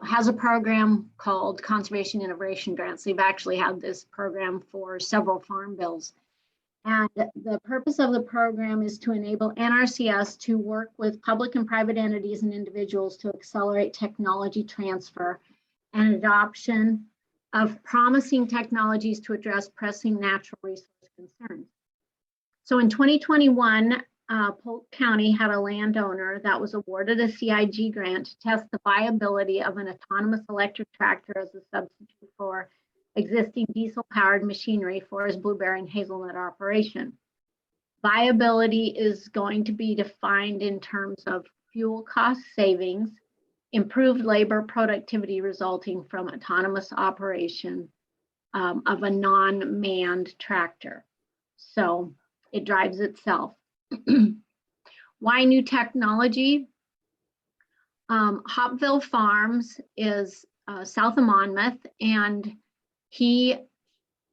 has a program called Conservation Innovation Grants. They've actually had this program for several farm bills. And the purpose of the program is to enable NRCS to work with public and private entities and individuals to accelerate technology transfer and adoption of promising technologies to address pressing natural resource concerns. So in 2021, Polk County had a landowner that was awarded a CIG grant to test the viability of an autonomous electric tractor as a substitute for existing diesel-powered machinery for his blueberry and hazelnut operation. Viability is going to be defined in terms of fuel cost savings, improved labor productivity resulting from autonomous operation of a non-manned tractor. So it drives itself. Why new technology? Hopville Farms is south of Monmouth, and he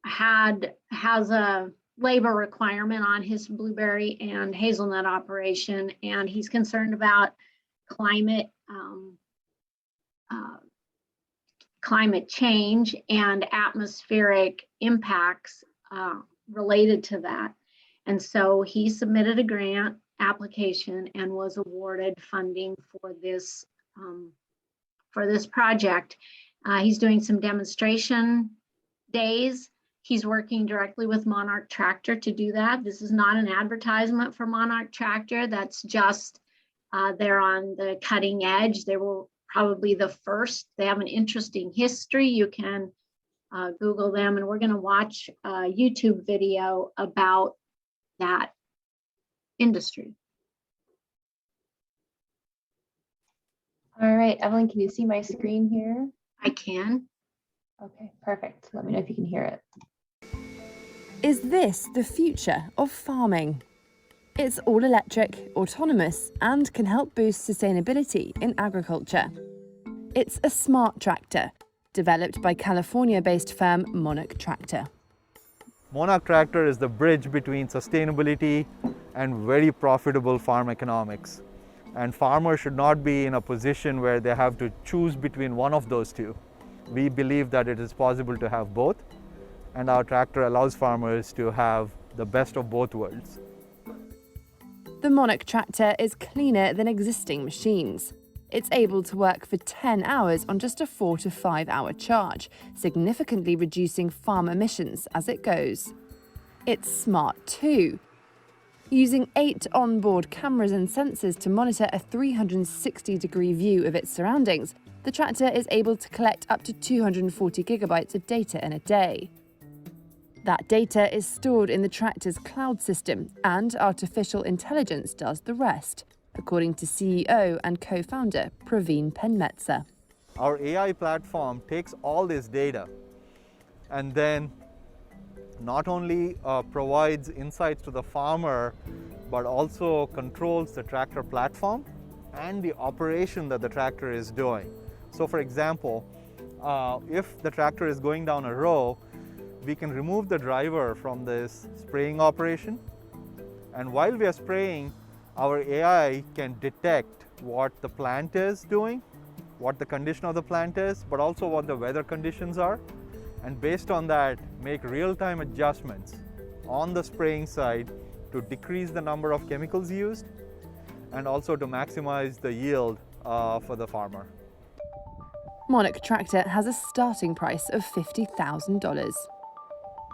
has a labor requirement on his blueberry and hazelnut operation, and he's concerned about climate change and atmospheric impacts related to that. And so he submitted a grant application and was awarded funding for this project. He's doing some demonstration days. He's working directly with Monarch Tractor to do that. This is not an advertisement for Monarch Tractor. That's just they're on the cutting edge. They were probably the first. They have an interesting history. You can Google them, and we're going to watch a YouTube video about that industry. All right, Evelyn, can you see my screen here? I can. Okay, perfect. Let me know if you can hear it. Is this the future of farming? It's all electric, autonomous, and can help boost sustainability in agriculture. It's a smart tractor, developed by California-based firm Monarch Tractor. Monarch Tractor is the bridge between sustainability and very profitable farm economics. And farmers should not be in a position where they have to choose between one of those two. We believe that it is possible to have both, and our tractor allows farmers to have the best of both worlds. The Monarch Tractor is cleaner than existing machines. It's able to work for 10 hours on just a 4 to 5 hour charge, significantly reducing farm emissions as it goes. It's smart too. Using 8 onboard cameras and sensors to monitor a 360-degree view of its surroundings, the tractor is able to collect up to 240 gigabytes of data in a day. That data is stored in the tractor's cloud system, and artificial intelligence does the rest, according to CEO and co-founder Praveen Penmetsa. Our AI platform takes all this data and then not only provides insights to the farmer, but also controls the tractor platform and the operation that the tractor is doing. So for example, if the tractor is going down a row, we can remove the driver from this spraying operation. And while we are spraying, our AI can detect what the plant is doing, what the condition of the plant is, but also what the weather conditions are. And based on that, make real-time adjustments on the spraying side to decrease the number of chemicals used and also to maximize the yield for the farmer. Monarch Tractor has a starting price of $50,000.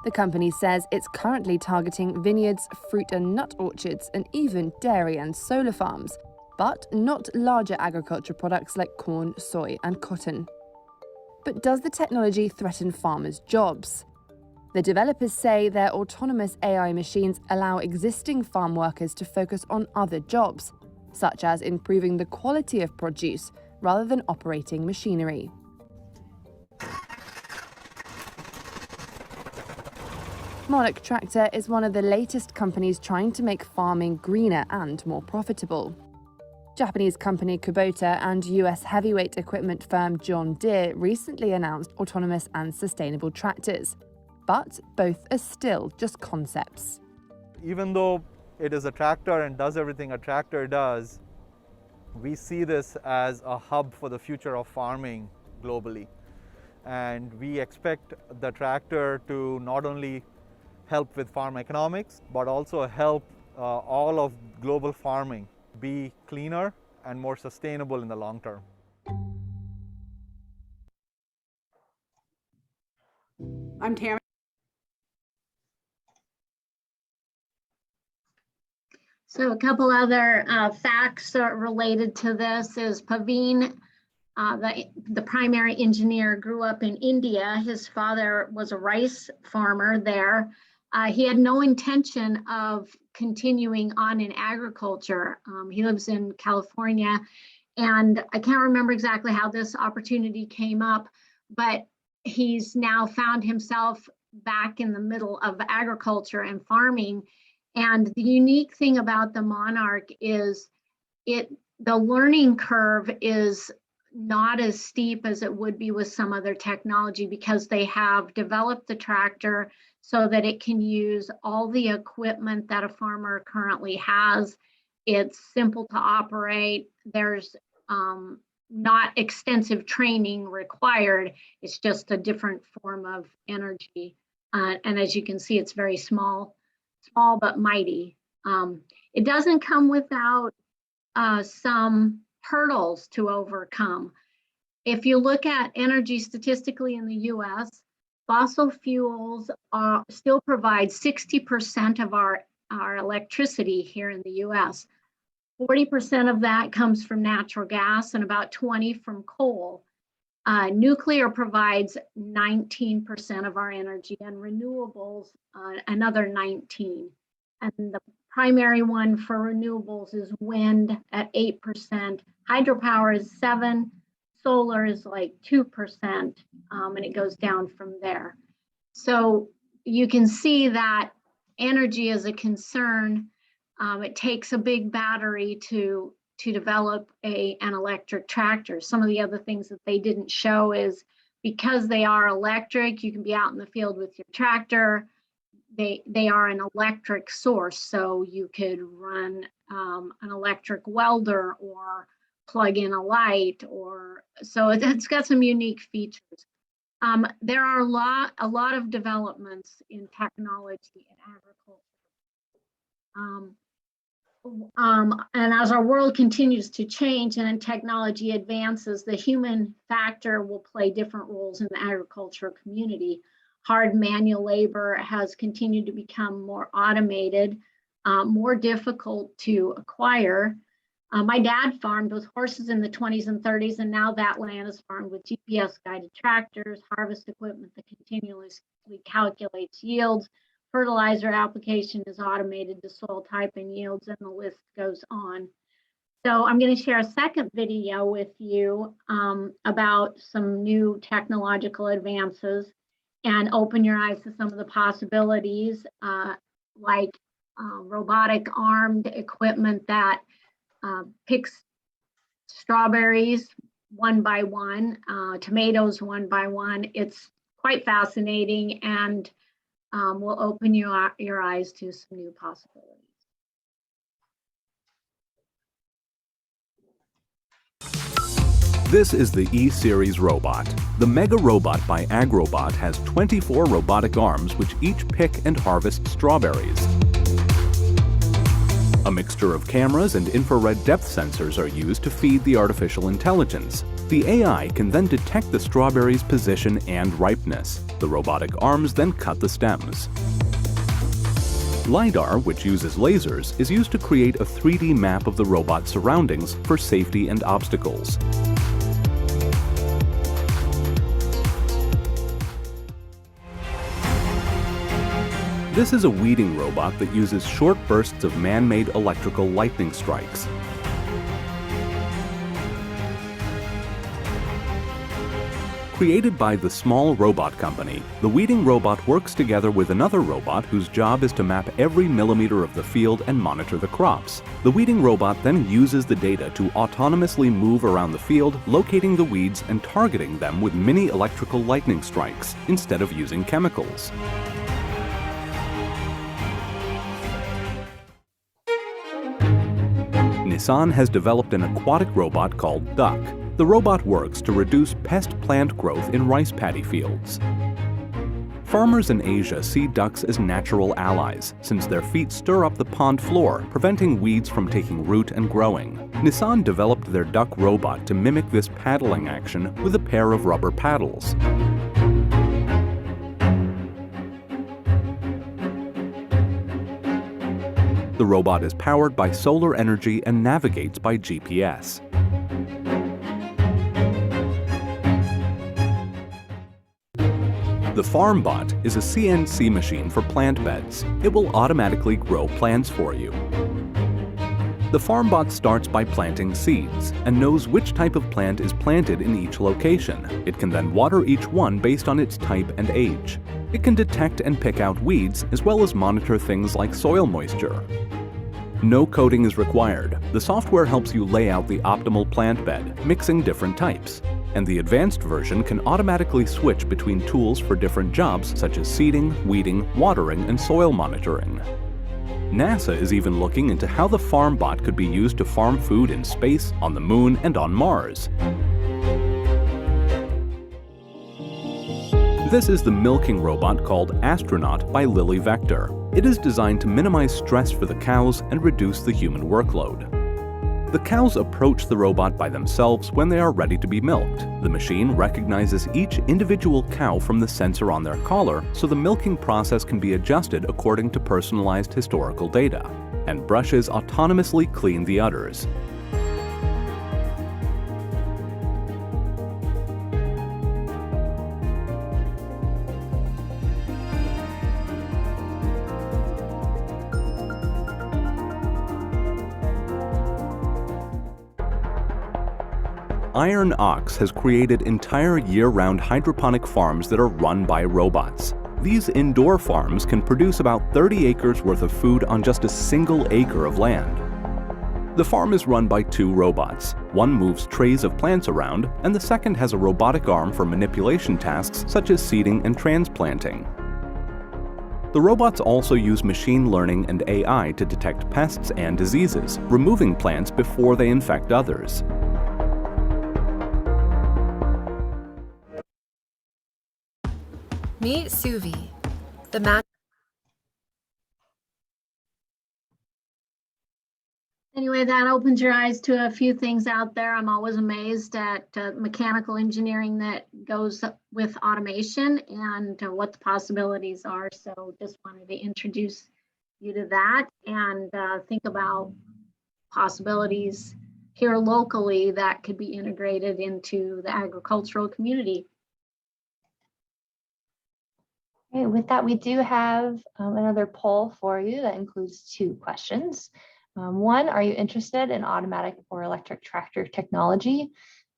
The company says it's currently targeting vineyards, fruit and nut orchards, and even dairy and solar farms, but not larger agriculture products like corn, soy and cotton. But does the technology threaten farmers' jobs? The developers say their autonomous AI machines allow existing farm workers to focus on other jobs, such as improving the quality of produce rather than operating machinery. Monarch Tractor is one of the latest companies trying to make farming greener and more profitable. Japanese company Kubota and US heavyweight equipment firm John Deere recently announced autonomous and sustainable tractors, but both are still just concepts. Even though it is a tractor and does everything a tractor does, we see this as a hub for the future of farming globally. And we expect the tractor to not only help with farm economics, but also help all of global farming be cleaner and more sustainable in the long term. I'm Tammy. So a couple other facts related to this is Paveen, the primary engineer, grew up in India. His father was a rice farmer there. He had no intention of continuing on in agriculture. He lives in California, and I can't remember exactly how this opportunity came up, but he's now found himself back in the middle of agriculture and farming. And the unique thing about the Monarch is the learning curve is not as steep as it would be with some other technology, because they have developed the tractor so that it can use all the equipment that a farmer currently has. It's simple to operate. There's not extensive training required. It's just a different form of energy. And as you can see, it's very small but mighty. It doesn't come without some hurdles to overcome. If you look at energy statistically in the US, fossil fuels still provide 60% of our electricity here in the US. 40% of that comes from natural gas and about 20% from coal. Nuclear provides 19% of our energy, and renewables another 19%. And the primary one for renewables is wind at 8%. Hydropower is 7%. Solar is like 2%, and it goes down from there. So you can see that energy is a concern. It takes a big battery to develop an electric tractor. Some of the other things that they didn't show is because they are electric, you can be out in the field with your tractor. They are an electric source, so you could run an electric welder or plug in a light, or so it's got some unique features. There are a lot of developments in technology in agriculture. And as our world continues to change and technology advances, the human factor will play different roles in the agriculture community. Hard manual labor has continued to become more automated, more difficult to acquire. My dad farmed with horses in the 20s and 30s, and now that land is farmed with GPS guided tractors, harvest equipment that continuously calculates yields. Fertilizer application is automated to soil type and yields, and the list goes on. So I'm going to share a second video with you about some new technological advances and open your eyes to some of the possibilities, like robotic armed equipment that picks strawberries one by one, tomatoes one by one. It's quite fascinating, and will open your eyes to some new possibilities. This is the E-Series robot. The Mega Robot by Agrobot has 24 robotic arms which each pick and harvest strawberries. A mixture of cameras and infrared depth sensors are used to feed the artificial intelligence. The AI can then detect the strawberry's position and ripeness. The robotic arms then cut the stems. LiDAR, which uses lasers, is used to create a 3D map of the robot's surroundings for safety and obstacles. This is a weeding robot that uses short bursts of man-made electrical lightning strikes. Created by the Small Robot Company, the weeding robot works together with another robot whose job is to map every millimeter of the field and monitor the crops. The weeding robot then uses the data to autonomously move around the field, locating the weeds and targeting them with mini electrical lightning strikes instead of using chemicals. Nissan has developed an aquatic robot called Duck. The robot works to reduce pest plant growth in rice paddy fields. Farmers in Asia see ducks as natural allies, since their feet stir up the pond floor, preventing weeds from taking root and growing. Nissan developed their duck robot to mimic this paddling action with a pair of rubber paddles. The robot is powered by solar energy and navigates by GPS. The FarmBot is a CNC machine for plant beds. It will automatically grow plants for you. The FarmBot starts by planting seeds and knows which type of plant is planted in each location. It can then water each one based on its type and age. It can detect and pick out weeds as well as monitor things like soil moisture. No coding is required. The software helps you lay out the optimal plant bed, mixing different types. And the advanced version can automatically switch between tools for different jobs such as seeding, weeding, watering, and soil monitoring. NASA is even looking into how the FarmBot could be used to farm food in space, on the Moon, and on Mars. This is the milking robot called Astronaut by Lilly Vector. It is designed to minimize stress for the cows and reduce the human workload. The cows approach the robot by themselves when they are ready to be milked. The machine recognizes each individual cow from the sensor on their collar, so the milking process can be adjusted according to personalized historical data. And brushes autonomously clean the udders. Iron Ox has created entire year-round hydroponic farms that are run by robots. These indoor farms can produce about 30 acres worth of food on just a single acre of land. The farm is run by two robots. One moves trays of plants around, and the second has a robotic arm for manipulation tasks such as seeding and transplanting. The robots also use machine learning and AI to detect pests and diseases, removing plants before they infect others. Meet Suvi, the man. Anyway, that opens your eyes to a few things out there. I'm always amazed at mechanical engineering that goes with automation and what the possibilities are. So just wanted to introduce you to that and think about possibilities here locally that could be integrated into the agricultural community. Okay, with that, we do have another poll for you that includes two questions. One, are you interested in automatic or electric tractor technology?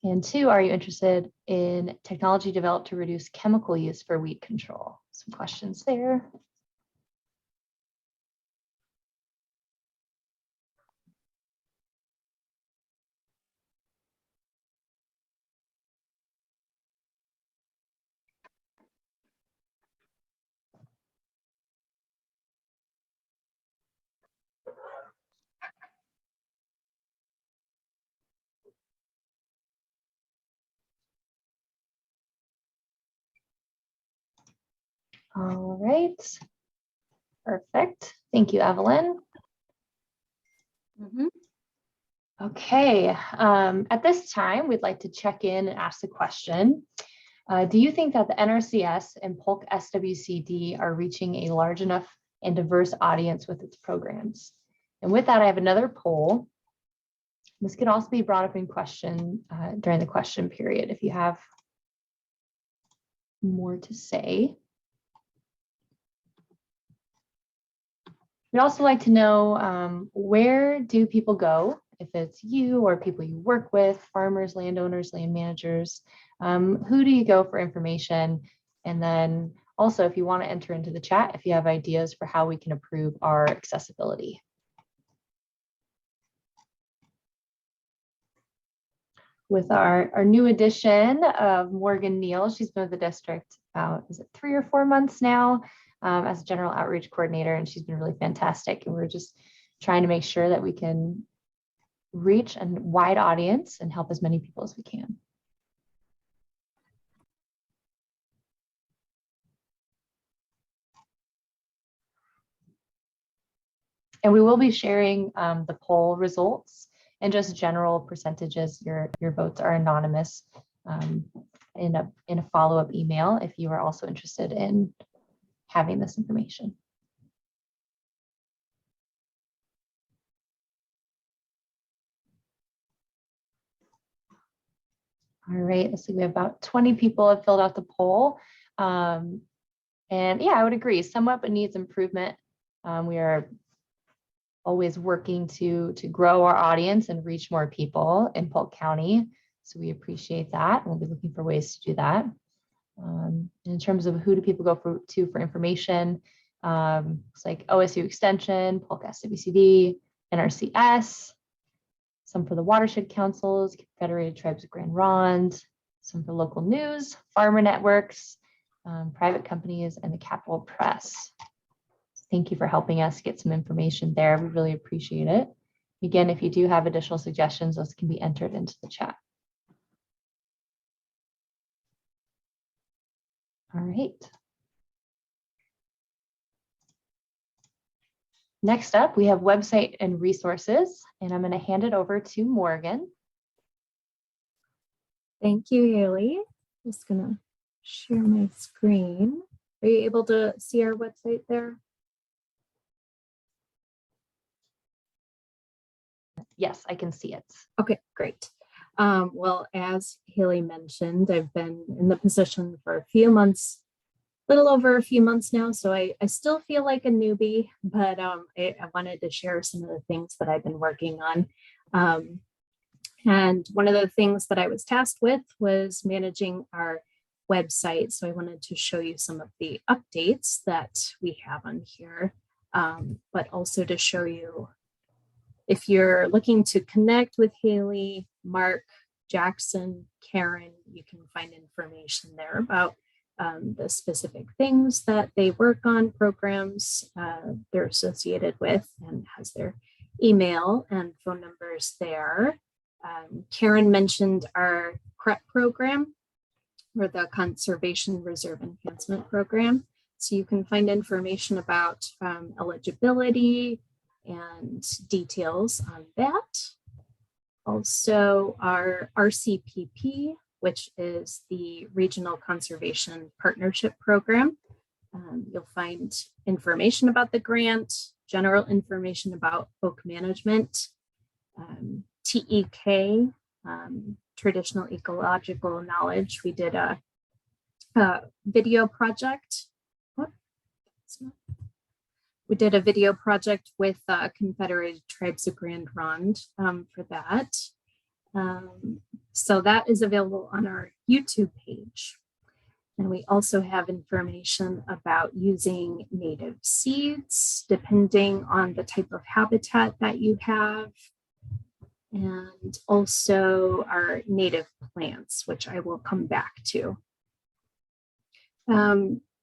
And two, are you interested in technology developed to reduce chemical use for weed control? Some questions there. All right. Perfect. Thank you, Evelyn. Okay. At this time, we'd like to check in and ask the question. Do you think that the NRCS and Polk SWCD are reaching a large enough and diverse audience with its programs? And with that, I have another poll. This can also be brought up in question during the question period if you have more to say. We'd also like to know where do people go, if it's you or people you work with, farmers, landowners, land managers, who do you go for information? And then also, if you want to enter into the chat, if you have ideas for how we can improve our accessibility. With our new addition of Morgan Neal, she's been with the district about, is it 3 or 4 months now, as a general outreach coordinator, and she's been really fantastic. And we're just trying to make sure that we can reach a wide audience and help as many people as we can. And we will be sharing the poll results and just general percentages. Your votes are anonymous in a follow-up email if you are also interested in having this information. All right, let's see, we have about 20 people have filled out the poll. And yeah, I would agree, somewhat, but needs improvement. We are always working to grow our audience and reach more people in Polk County. So we appreciate that. We'll be looking for ways to do that. In terms of who do people go to for information, it's like OSU Extension, Polk SWCD, NRCS, some for the watershed councils, Confederated Tribes of Grand Ronde, some for local news, farmer networks, private companies, and the Capitol Press. Thank you for helping us get some information there. We really appreciate it. Again, if you do have additional suggestions, those can be entered into the chat. All right. Next up, we have website and resources, and I'm going to hand it over to Morgan. Thank you, Haley. Just going to share my screen. Are you able to see our website there? Yes, I can see it. Okay, great. Well, as Haley mentioned, I've been in the position for a few months, little over a few months now, so I still feel like a newbie, but I wanted to share some of the things that I've been working on. And one of the things that I was tasked with was managing our website. So I wanted to show you some of the updates that we have on here, but also to show you if you're looking to connect with Haley, Mark, Jackson, Karen, you can find information there about the specific things that they work on, programs they're associated with, and has their email and phone numbers there. Karen mentioned our CREP program, or the Conservation Reserve Enhancement Program. So you can find information about eligibility and details on that. Also our RCPP, which is the Regional Conservation Partnership Program. You'll find information about the grant, general information about oak management, TEK, traditional ecological knowledge. We did a video project. We did a video project with Confederated Tribes of Grand Ronde for that. So that is available on our YouTube page. And we also have information about using native seeds, depending on the type of habitat that you have. And also our native plants, which I will come back to.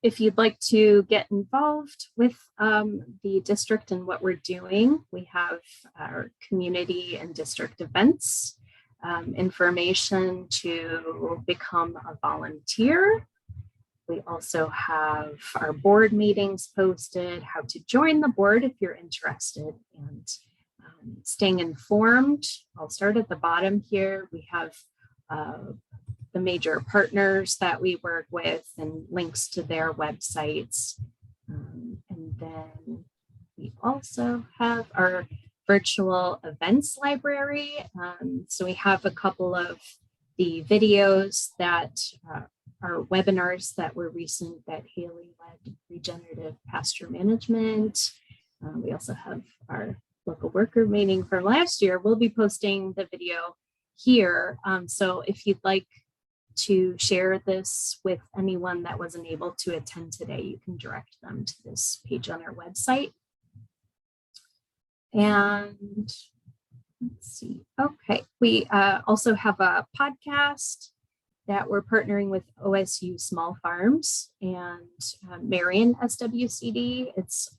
If you'd like to get involved with the district and what we're doing, we have our community and district events, information to become a volunteer. We also have our board meetings posted, how to join the board if you're interested, and staying informed. I'll start at the bottom here. We have the major partners that we work with and links to their websites. And then we also have our virtual events library. So we have a couple of the videos that are webinars that were recent that Haley led, regenerative pasture management, We also have our local worker meeting from last year. We'll be posting the video here. So if you'd like to share this with anyone that wasn't able to attend today, you can direct them to this page on our website. And let's see. Okay, we also have a podcast that we're partnering with OSU Small Farms and Marion SWCD. It's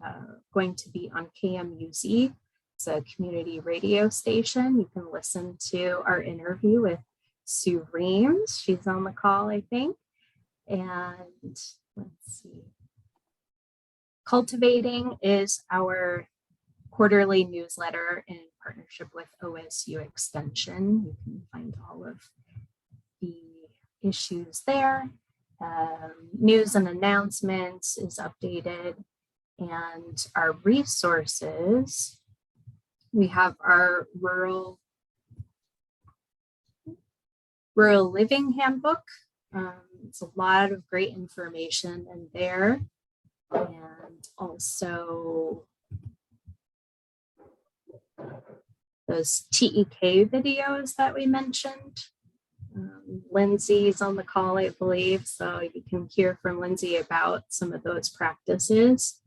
going to be on KMUZ. It's a community radio station. You can listen to our interview with Sue Reams. She's on the call, I think. And let's see. Cultivating is our quarterly newsletter in partnership with OSU Extension. You can find all of the issues there. News and announcements is updated, and our resources, we have our rural living handbook. It's a lot of great information in there, and also those TEK videos that we mentioned. Lindsay's on the call, I believe, so you can hear from Lindsay about some of those practices.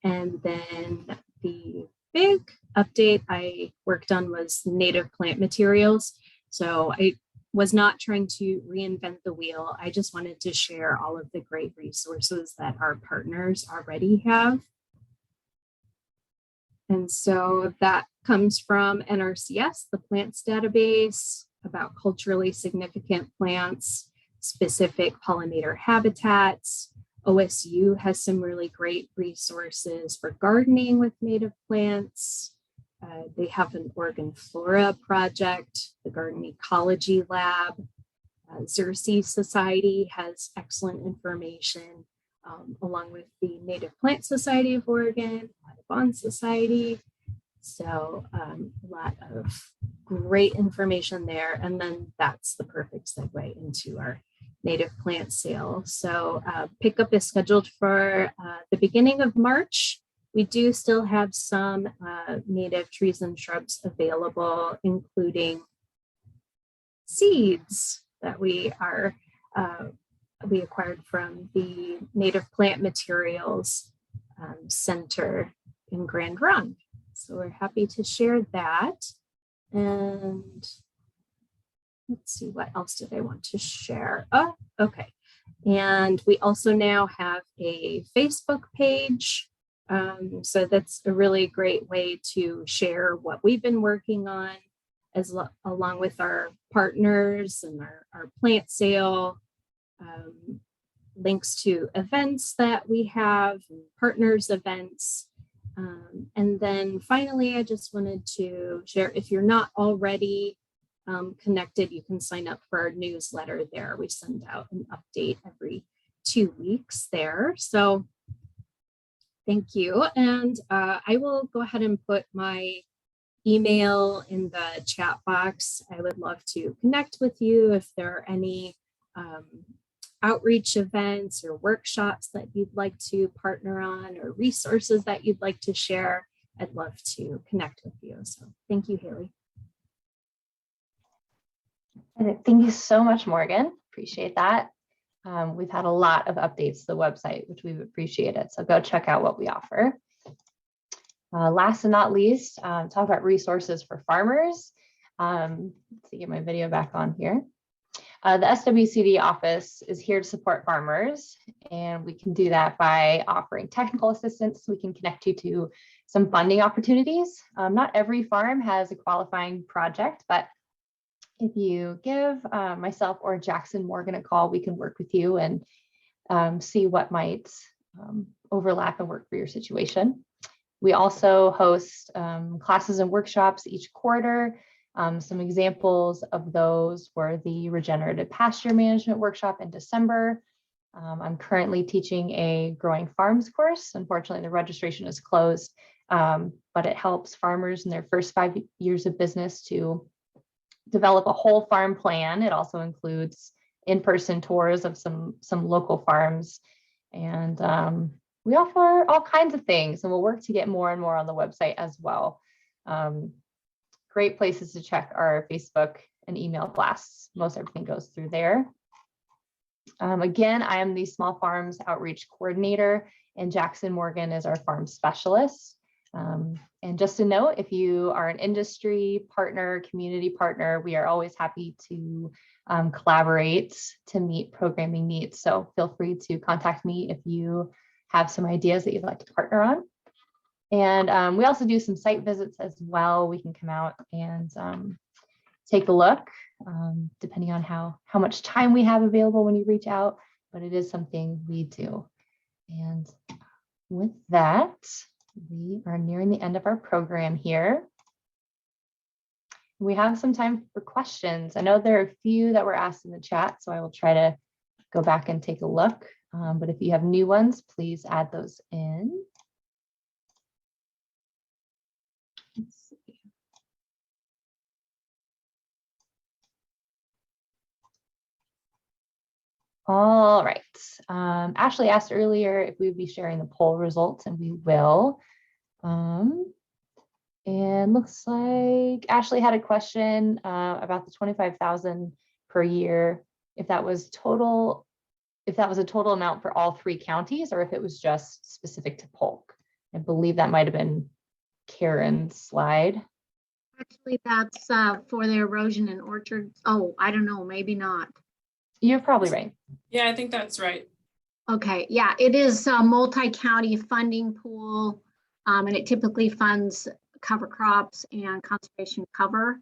And then the big update I worked on was native plant materials. So I was not trying to reinvent the wheel. I just wanted to share all of the great resources that our partners already have. And so that comes from NRCS, the plants database, about culturally significant plants, specific pollinator habitats. OSU has some really great resources for gardening with native plants. They have an Oregon Flora project, the Garden Ecology Lab. Xerces Society has excellent information, along with the Native Plant Society of Oregon, Audubon Society. So a lot of great information there. And then that's the perfect segue into our native plant sale. So pickup is scheduled for the beginning of March. We do still have some native trees and shrubs available, including seeds that we acquired from the Native Plant Materials Center in Grand Run. So we're happy to share that. And let's see, what else did I want to share? Oh, okay. And we also now have a Facebook page. So that's a really great way to share what we've been working on, along with our partners and our plant sale, links to events that we have, partners events. And then finally, I just wanted to share, if you're not already connected, you can sign up for our newsletter there. We send out an update every 2 weeks there. So thank you. And I will go ahead and put my email in the chat box. I would love to connect with you if there are any outreach events or workshops that you'd like to partner on, or resources that you'd like to share. I'd love to connect with you. So thank you, Haley. Thank you so much, Morgan. Appreciate that. We've had a lot of updates to the website, which we've appreciated. So go check out what we offer. Last and not least, talk about resources for farmers. Let's see, get my video back on here. The SWCD office is here to support farmers, and we can do that by offering technical assistance. We can connect you to some funding opportunities. Not every farm has a qualifying project, but if you give myself or Jackson Morgan a call, we can work with you and see what might overlap and work for your situation. We also host classes and workshops each quarter. Some examples of those were the regenerative pasture management workshop in December. I'm currently teaching a growing farms course. Unfortunately, the registration is closed, but it helps farmers in their first 5 years of business to develop a whole farm plan. It also includes in-person tours of some local farms. And we offer all kinds of things, and we'll work to get more and more on the website as well. Great places to check our Facebook and email blasts. Most everything goes through there. Again, I am the Small Farms Outreach Coordinator, and Jackson Morgan is our farm specialist. And just a note, if you are an industry partner, community partner, we are always happy to collaborate to meet programming needs. So feel free to contact me if you have some ideas that you'd like to partner on. And we also do some site visits as well. We can come out and take a look, depending on how much time we have available when you reach out, but it is something we do. And with that, we are nearing the end of our program here. We have some time for questions. I know there are a few that were asked in the chat, so I will try to go back and take a look. But if you have new ones, please add those in. Let's see. All right. Ashley asked earlier if we would be sharing the poll results, and we will. And looks like Ashley had a question about the 25,000 per year, if that was a total amount for all 3 counties, or if it was just specific to Polk. I believe that might have been Karen's slide. Actually, that's for the erosion and orchards. Oh, I don't know, maybe not. You're probably right. Yeah, I think that's right. Okay, yeah, it is a multi-county funding pool, and it typically funds cover crops and conservation cover.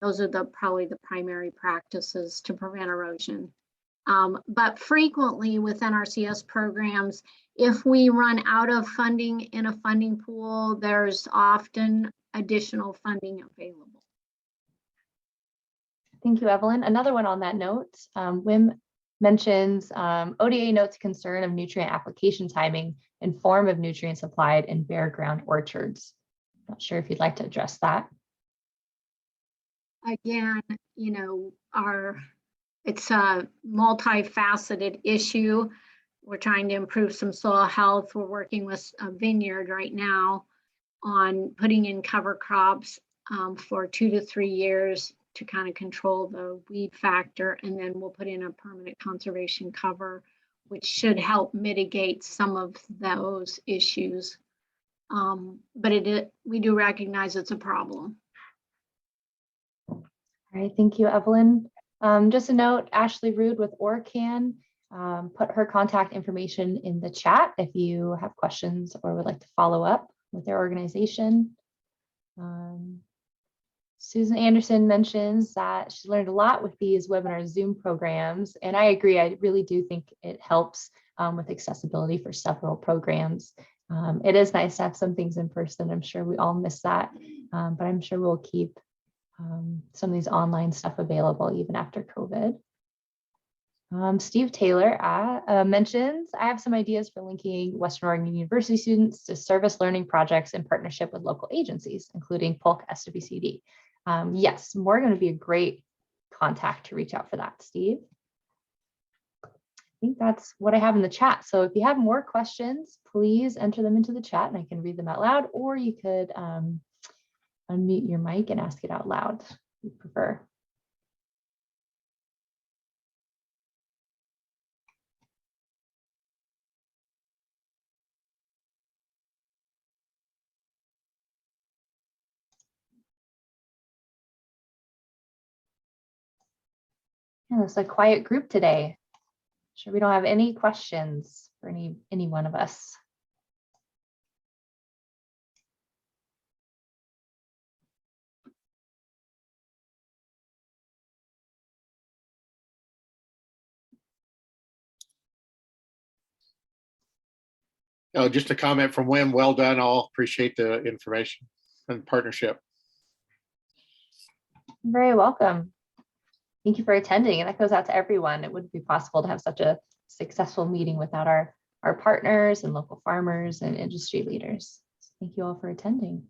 Those are probably the primary practices to prevent erosion. But frequently with NRCS programs, if we run out of funding in a funding pool, there's often additional funding available. Thank you, Evelyn. Another one on that note, Wim mentions ODA notes concern of nutrient application timing and form of nutrients applied in bare ground orchards. Not sure if you'd like to address that. Again, you know, it's a multifaceted issue. We're trying to improve some soil health. We're working with a vineyard right now on putting in cover crops for 2 to 3 years to kind of control the weed factor. And then we'll put in a permanent conservation cover, which should help mitigate some of those issues. But we do recognize it's a problem. All right, thank you, Evelyn. Just a note, Ashley Rude with ORCAN put her contact information in the chat if you have questions or would like to follow up with their organization. Susan Anderson mentions that she learned a lot with these webinar Zoom programs, and I agree. I really do think it helps with accessibility for several programs. It is nice to have some things in person. I'm sure we all miss that, but I'm sure we'll keep some of these online stuff available even after COVID. Steve Taylor mentions, I have some ideas for linking Western Oregon University students to service learning projects in partnership with local agencies, including Polk SWCD. Yes, we're going to be a great contact to reach out for that, Steve. I think that's what I have in the chat. So if you have more questions, please enter them into the chat and I can read them out loud, or you could unmute your mic and ask it out loud if you prefer. Yeah, it's a quiet group today. Sure, we don't have any questions for any one of us. Oh, just a comment from Wim. Well done. All appreciate the information and partnership. You're very welcome. Thank you for attending, and that goes out to everyone. It wouldn't be possible to have such a successful meeting without our partners and local farmers and industry leaders. So thank you all for attending.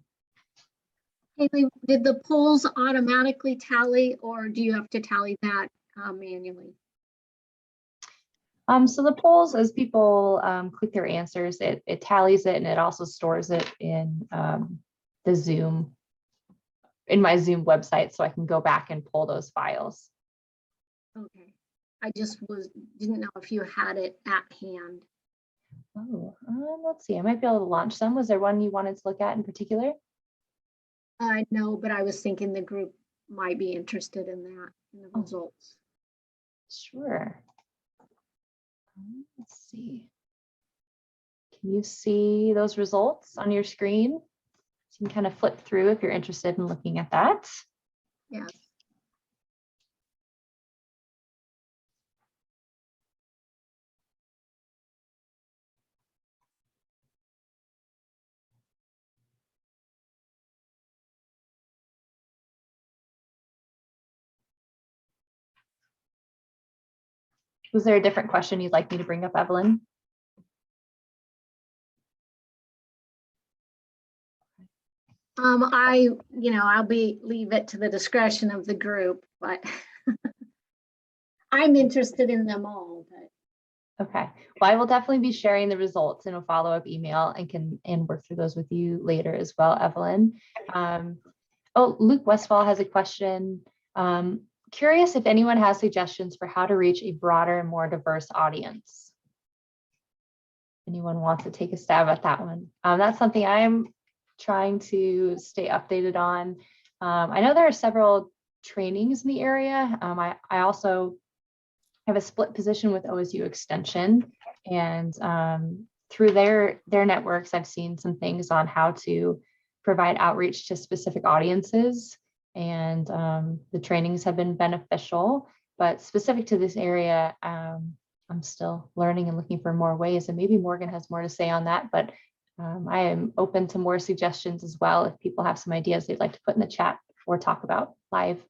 Haley, did the polls automatically tally, or do you have to tally that manually? So the polls, as people click their answers, it tallies it and it also stores it in the Zoom, in my Zoom website, so I can go back and pull those files. Okay. I just didn't know if you had it at hand. Oh, let's see. I might be able to launch some. Was there one you wanted to look at in particular? No, but I was thinking the group might be interested in that, in the results. Sure. Let's see. Can you see those results on your screen? So you can kind of flip through if you're interested in looking at that. Yes. Was there a different question you'd like me to bring up, Evelyn? I'll leave it to the discretion of the group, but I'm interested in them all, but. Okay, well, I will definitely be sharing the results in a follow-up email and work through those with you later as well, Evelyn. Oh, Luke Westfall has a question. Curious if anyone has suggestions for how to reach a broader and more diverse audience. Anyone wants to take a stab at that one? That's something I'm trying to stay updated on. I know there are several trainings in the area. I also have a split position with OSU Extension, and through their networks, I've seen some things on how to provide outreach to specific audiences, and the trainings have been beneficial. But specific to this area, I'm still learning and looking for more ways, and maybe Morgan has more to say on that, but I am open to more suggestions as well if people have some ideas they'd like to put in the chat or talk about live.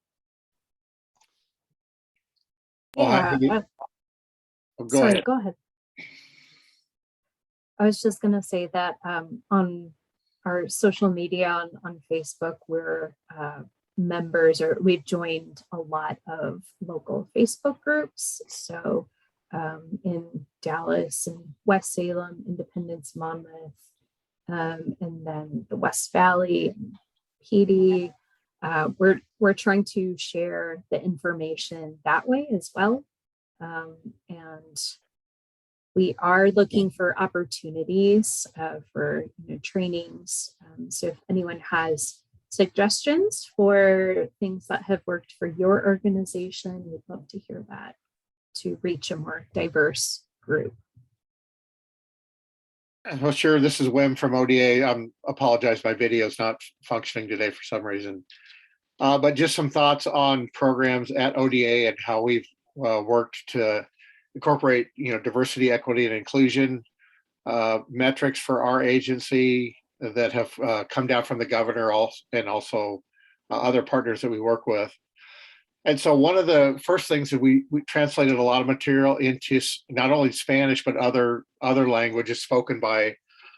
Yeah. Sorry, go ahead. I was just going to say that on our social media on Facebook, we're members, or we've joined a lot of local Facebook groups. So in Dallas and West Salem, Independence, Monmouth, and then the West Valley, PD. We're trying to share the information that way as well. And we are looking for opportunities for trainings. So if anyone has suggestions for things that have worked for your organization, we'd love to hear that to reach a more diverse group. Well, sure. This is Wim from ODA. Apologize, my video is not functioning today for some reason. But just some thoughts on programs at ODA and how we've worked to incorporate, diversity, equity, and inclusion metrics for our agency that have come down from the governor and also other partners that we work with. And so one of the first things that we translated a lot of material into not only Spanish, but other languages spoken by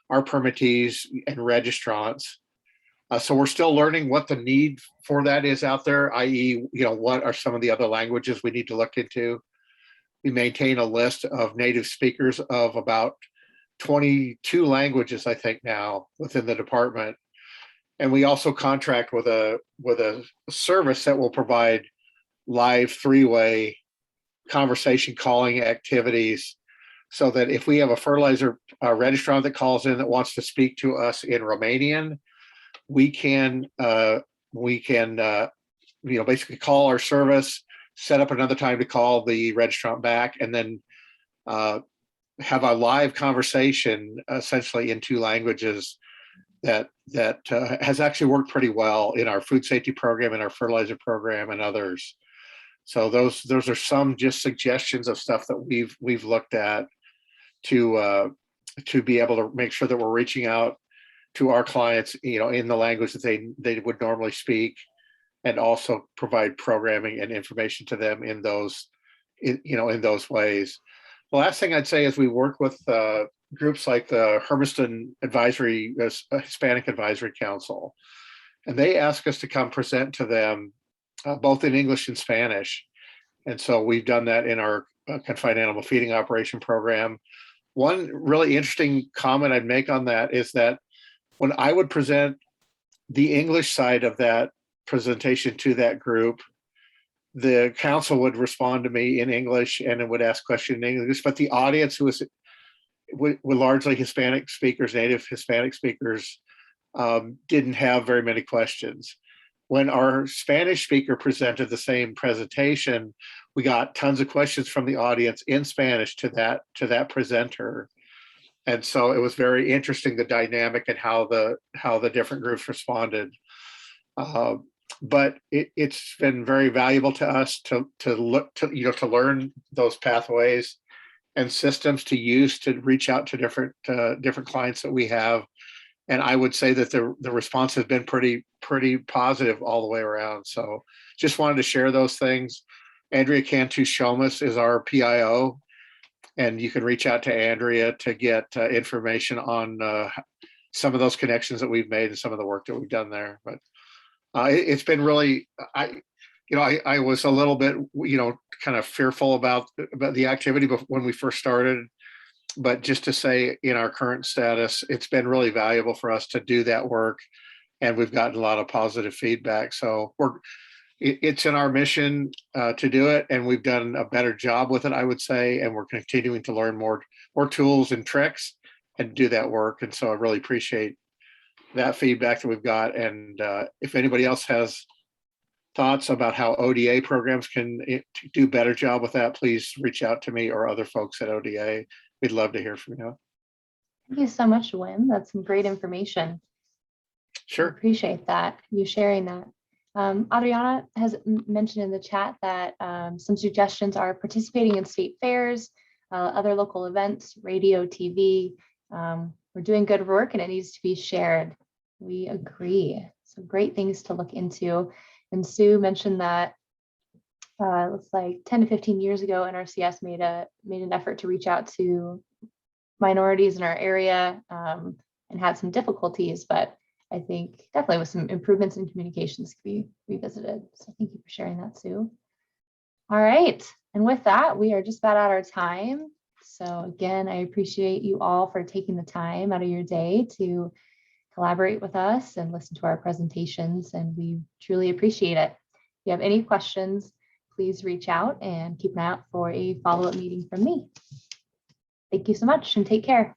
our permittees and registrants. So we're still learning what the need for that is out there, i.e., what are some of the other languages we need to look into. We maintain a list of native speakers of about 22 languages, I think, now within the department. And we also contract with a service that will provide live three-way conversation calling activities, so that if we have a fertilizer registrant that calls in that wants to speak to us in Romanian, we can basically call our service, set up another time to call the registrant back, and then have a live conversation essentially in two languages that has actually worked pretty well in our food safety program and our fertilizer program and others. So those are some just suggestions of stuff that we've looked at to be able to make sure that we're reaching out to our clients, in the language that they would normally speak, and also provide programming and information to them in those ways. The last thing I'd say is we work with groups like the Hermiston Hispanic Advisory Council, and they ask us to come present to them both in English and Spanish. And so we've done that in our confined animal feeding operation program. One really interesting comment I'd make on that is that when I would present the English side of that presentation to that group, the council would respond to me in English and it would ask questions in English, but the audience who was were largely Hispanic speakers, native Hispanic speakers, didn't have very many questions. When our Spanish speaker presented the same presentation, we got tons of questions from the audience in Spanish to that presenter. And so it was very interesting, the dynamic and how the different groups responded. But it's been very valuable to us to look to, to learn those pathways and systems to use to reach out to different clients that we have. And I would say that the response has been pretty positive all the way around. So just wanted to share those things. Andrea Cantu-Shomas is our PIO, and you can reach out to Andrea to get information on some of those connections that we've made and some of the work that we've done there. But it's been really, I was a little bit, kind of fearful about the activity when we first started. But just to say, in our current status, it's been really valuable for us to do that work, and we've gotten a lot of positive feedback. So it's in our mission to do it, and we've done a better job with it, I would say, and we're continuing to learn more tools and tricks and do that work. And so I really appreciate that feedback that we've got. And if anybody else has thoughts about how ODA programs can do a better job with that, please reach out to me or other folks at ODA. We'd love to hear from you. Thank you so much, Wim. That's some great information. Sure. I appreciate that, you sharing that. Adriana has mentioned in the chat that some suggestions are participating in state fairs, other local events, radio, TV. We're doing good work and it needs to be shared. We agree. Some great things to look into. And Sue mentioned that it looks like 10 to 15 years ago, NRCS made an effort to reach out to minorities in our area and had some difficulties, but I think definitely with some improvements in communications could be revisited. So thank you for sharing that, Sue. All right, and with that, we are just about out of time. So again, I appreciate you all for taking the time out of your day to collaborate with us and listen to our presentations, and we truly appreciate it. If you have any questions, please reach out and keep an eye out for a follow-up meeting from me. Thank you so much and take care.